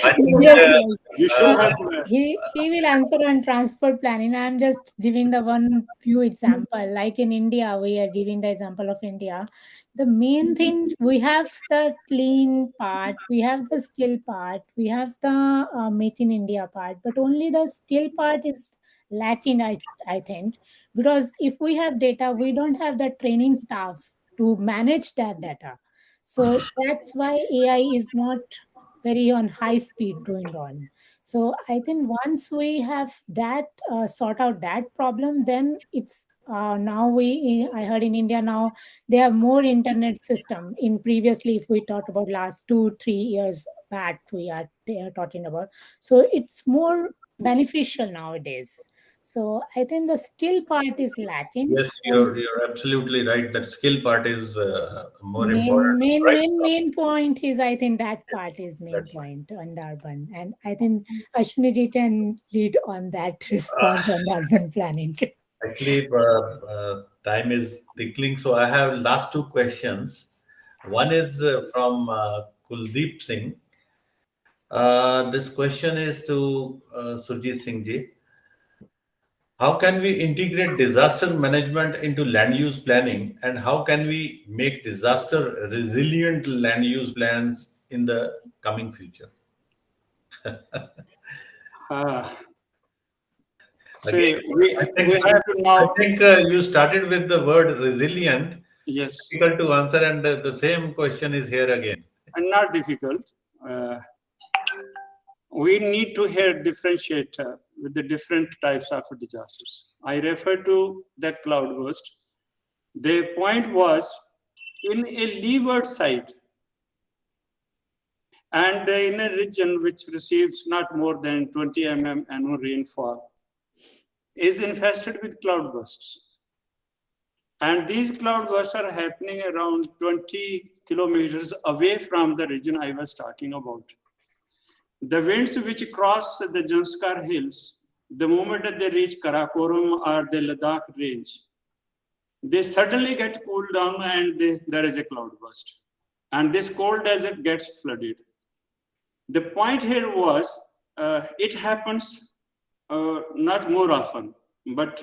I think, Yes, yes. You should have. He will answer on transport planning. I'm just giving the one few example. Like in India, we are giving the example of India. The main thing, we have the clean part, we have the skill part, we have the make in India part, but only the skill part is lacking, I think, because if we have data, we don't have the training staff to manage that data. So that's why AI is not very on high speed going on. So I think once we have that sort out that problem, then it's now I heard in India now they have more internet system. In previously, if we talked about last 2-3 years back, they are talking about. So it's more beneficial nowadays. So I think the skill part is lacking. yes, you're absolutely right. That skill part is more important. Main point is, I think that part is main That's- point on the urban, and I think Ashwini ji can lead on that response on the urban planning. Actually, time is tickling, so I have last two questions. One is from Kuldeep Singh. This question is to Surjit Singh ji. How can we integrate disaster management into land use planning, and how can we make disaster resilient land use plans in the coming future? So Again, we I have to now. think you started with the word resilient. Yes, Difficult to answer, and the same question is here again. and not difficult. We need to here differentiate with the different types of disasters. I refer to the cloudburst. The point was in a leeward site and in a region which receives not more than 20 mm annual rainfall is infested with cloudbursts. And these cloudbursts are happening around 20 kilometers away from the region I was talking about. The winds which cross the Janskar Hills, the moment that they reach Karakoram or the Ladakh range, they suddenly get cooled down and there is a cloudburst. And this cold desert gets flooded. The point here was, it happens not more often, but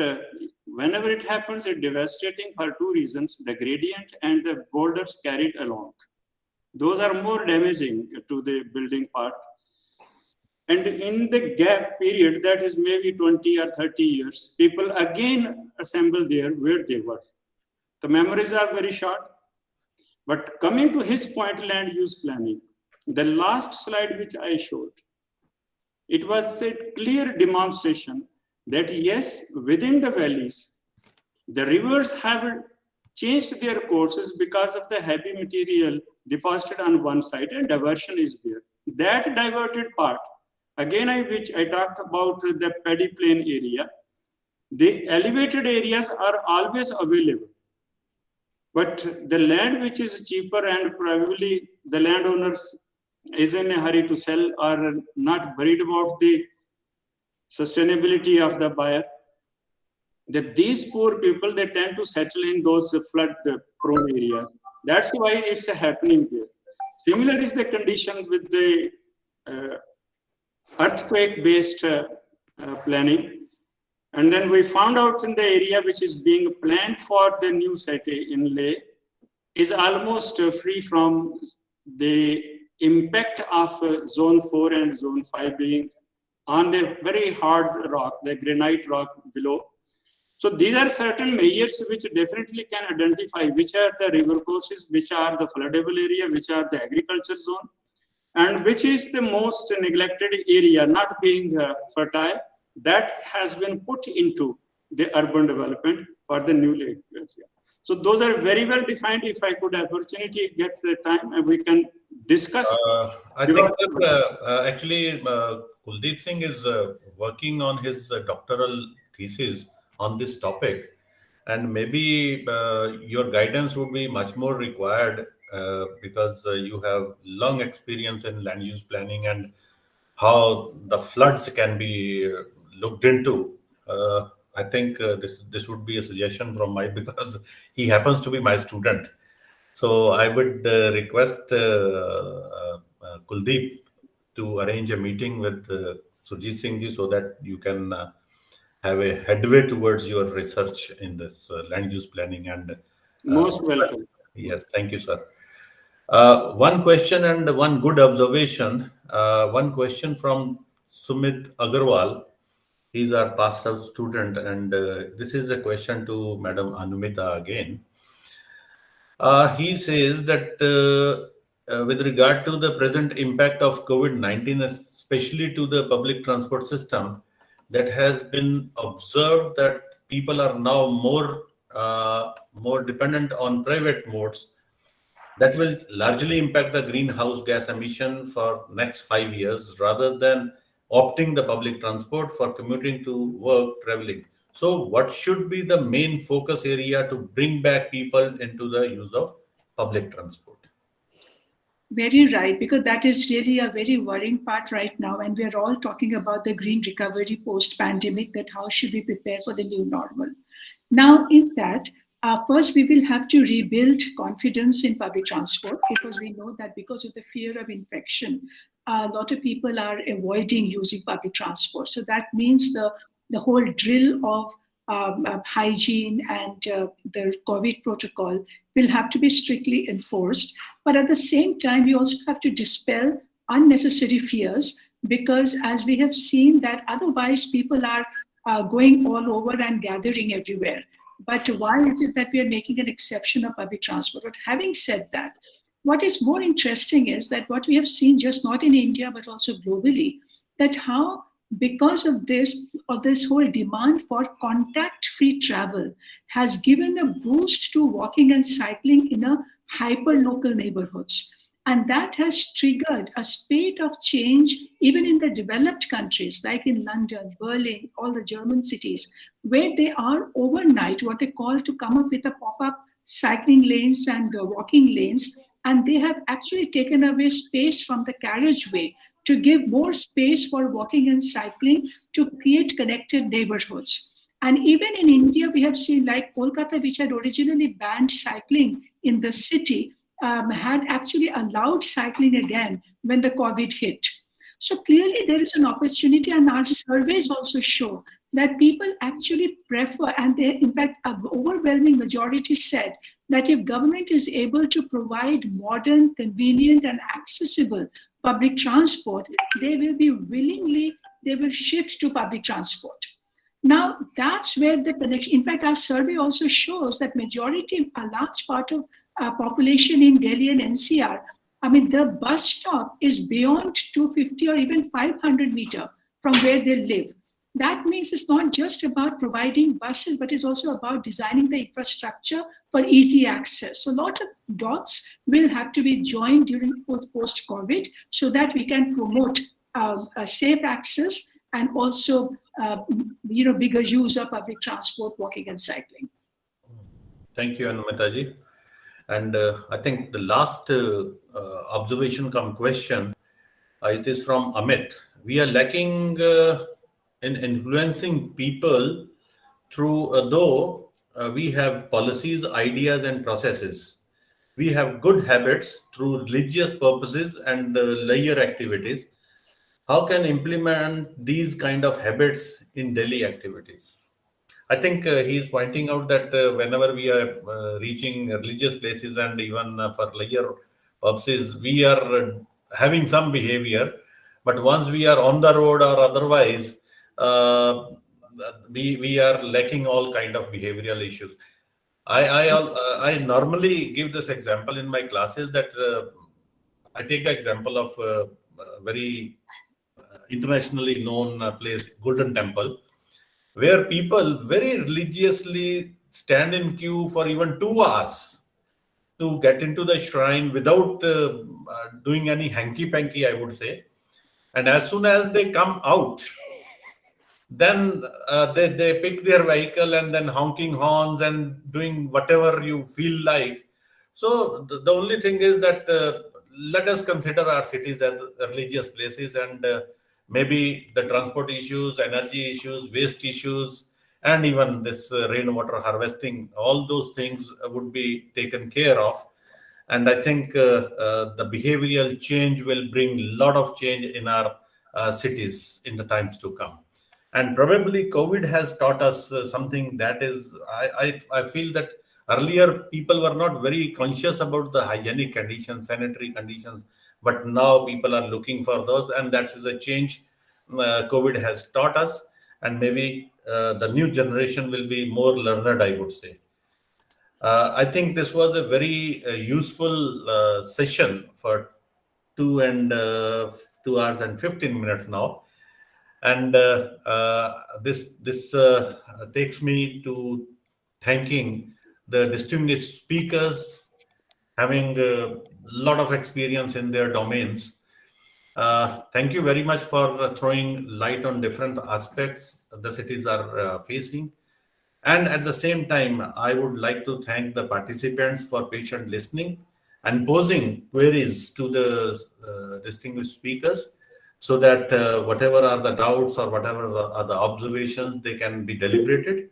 whenever it happens, it's devastating for two reasons: the gradient and the boulders carried along. Those are more damaging to the building part. And in the gap period, that is maybe 20 or 30 years, people again assemble there where they were. The memories are very short. But coming to his point, land use planning, the last slide which I showed, it was a clear demonstration that yes, within the valleys, The rivers have changed their courses because of the heavy material deposited on one side, and diversion is there. That diverted part, again, which I talked about the paddy plain area, the elevated areas are always available. But the land which is cheaper and probably the landowners is in a hurry to sell or not worried about the sustainability of the buyer, that these poor people, they tend to settle in those flood prone areas. That's why it's happening there. Similar is the condition with the earthquake based planning. And then we found out in the area which is being planned for the new city in Leh is almost free from the impact of zone 4 and zone 5 being on the very hard rock, the granite rock below. So these are certain measures which definitely can identify which are the river courses, which are the floodable area, which are the agriculture zone, and which is the most neglected area, not being fertile, that has been put into the urban development for the new lake. So those are very well defined. If I could opportunity get the time, and we can discuss. I think that, actually Kuldeep Singh is working on his doctoral thesis on this topic, and maybe your guidance would be much more required because you have long experience in land use planning and how the floods can be looked into. I think this would be a suggestion from my, because he happens to be my student. So I would request Kuldeep to arrange a meeting with Surjit Singh ji so that you can have a headway towards your research in this land use planning. And Most welcome. yes, thank you, sir. One question and one good observation. One question from Sumit Agarwal. He's our past out student, and this is a question to Madam Anumita again. He says that with regard to the present impact of COVID-19, especially to the public transport system, that has been observed that people are now more dependent on private modes. That will largely impact the greenhouse gas emission for next 5 years rather than opting the public transport for commuting to work, traveling. So what should be the main focus area to bring back people into the use of public transport? Very right, because that is really a very worrying part right now. And we're all talking about the green recovery post-pandemic, that how should we prepare for the new normal. Now, in that, first, we will have to rebuild confidence in public transport, because we know that because of the fear of infection, a lot of people are avoiding using public transport. So that means the whole drill of hygiene and the COVID protocol will have to be strictly enforced. But at the same time, we also have to dispel unnecessary fears, because as we have seen that otherwise people are going all over and gathering everywhere. But why is it that we are making an exception of public transport? But having said that, what is more interesting is that what we have seen, just not in India, but also globally, that how because of this whole demand for contact-free travel has given a boost to walking and cycling in a hyper-local neighborhoods. And that has triggered a spate of change even in the developed countries, like in London, Berlin, all the German cities, where they are overnight, what they call to come up with a pop-up cycling lanes and walking lanes. And they have actually taken away space from the carriageway to give more space for walking and cycling to create connected neighborhoods. And even in India, we have seen like Kolkata, which had originally banned cycling in the city, had actually allowed cycling again when the COVID hit. So clearly there is an opportunity, and our surveys also show that people actually prefer, and they, in fact, an overwhelming majority said that if government is able to provide modern, convenient, and accessible public transport, they will shift to public transport. Now, that's where the connection, in fact, our survey also shows that a large part of population in Delhi and NCR, the bus stop is beyond 250 or even 500 meters from where they live. That means it's not just about providing buses, but it's also about designing the infrastructure for easy access. So a lot of dots will have to be joined during post-COVID so that we can promote a safe access and also bigger use of public transport, walking and cycling. Thank you, Anumitaji. And I think the last observation come question, it is from Amit. We are lacking in influencing people through, though we have policies, ideas, and processes. We have good habits through religious purposes and layer activities. How can implement these kind of habits in daily activities? I think he's pointing out that whenever we are reaching religious places and even for leisure purposes, we are having some behavior. But once we are on the road or otherwise, we are lacking all kind of behavioral issues. I normally give this example in my classes that I take the example of a very internationally known place, Golden Temple, where people very religiously stand in queue for even 2 hours to get into the shrine without doing any hanky-panky, I would say. And as soon as they come out, then they pick their vehicle and then honking horns and doing whatever you feel like. So the only thing is that let us consider our cities as religious places, and maybe the transport issues, energy issues, waste issues, and even this rainwater harvesting, all those things would be taken care of. And I think the behavioral change will bring a lot of change in our cities in the times to come. And probably COVID has taught us something that is, I feel that earlier people were not very conscious about the hygienic conditions, sanitary conditions, but now people are looking for those, and that is a change COVID has taught us. And maybe the new generation will be more learned, I would say. I think this was a very useful session for 2 hours and 15 minutes now. And this takes me to thanking the distinguished speakers having a lot of experience in their domains. Thank you very much for throwing light on different aspects the cities are facing. And at the same time, I would like to thank the participants for patient listening and posing queries to the distinguished speakers, so that whatever are the doubts or whatever are the observations, they can be deliberated.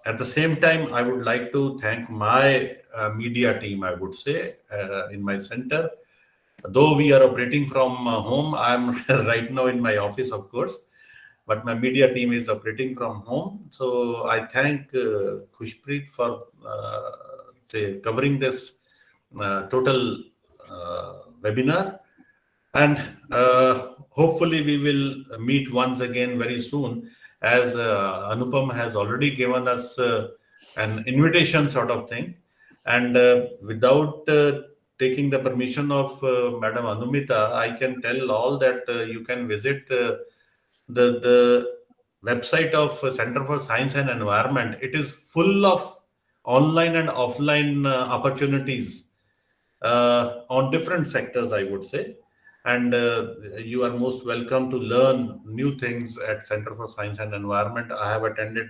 At the same time, I would like to thank my media team, I would say, in my center. Though we are operating from home, I'm right now in my office, of course, but my media team is operating from home. So I thank Khushpreet for covering this total webinar. And hopefully we will meet once again very soon, as Anupam has already given us an invitation sort of thing. And without taking the permission of Madam Anumita, I can tell all that you can visit the website of Center for Science and Environment. It is full of online and offline opportunities on different sectors, I would say. And you are most welcome to learn new things at Center for Science and Environment. I have attended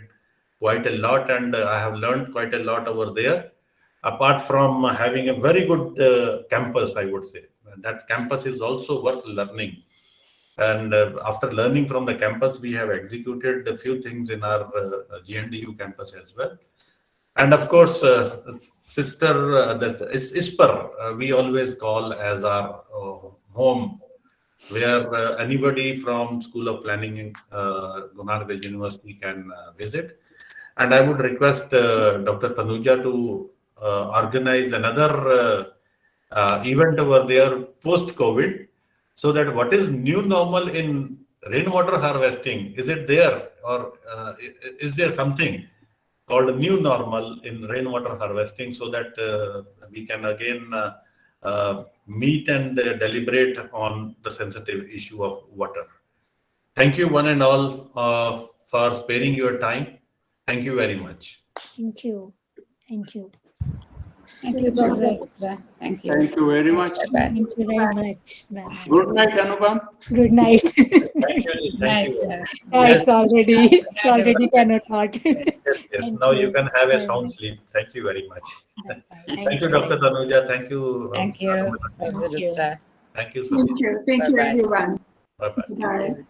quite a lot, and I have learned quite a lot over there. Apart from having a very good campus, I would say. That campus is also worth learning. And after learning from the campus, we have executed a few things in our GNDU campus as well. And of course, sister, ISPER, we always call as our home, where anybody from School of Planning in Guru Nanak Dev University can visit. And I would request Dr. Tanuja to organize another event over there post-COVID, so that what is new normal in rainwater harvesting, is it there, or is there something called new normal in rainwater harvesting, so that we can again meet and deliberate on the sensitive issue of water. Thank you one and all for sparing your time. Thank you very much. Thank you. Thank you. Thank you, Professor Luthra. Thank you. Thank you very much. Bye. Thank you very much. Bye. Good night, Anupam. Good night. Thank you. Thank Nice. you. Yeah, Yes. it's already 10 o'clock. Yes, yes. Thank Now you you. can have a Bye. sound sleep. Thank you very much. Bye. Thank you, Dr. Tanuja. Thank you. Thank you, Professor Thank you. Luthra. Thank you, Thank Susi. you. Thank you, Bye-bye. everyone. Bye-bye. Bye. Thank you.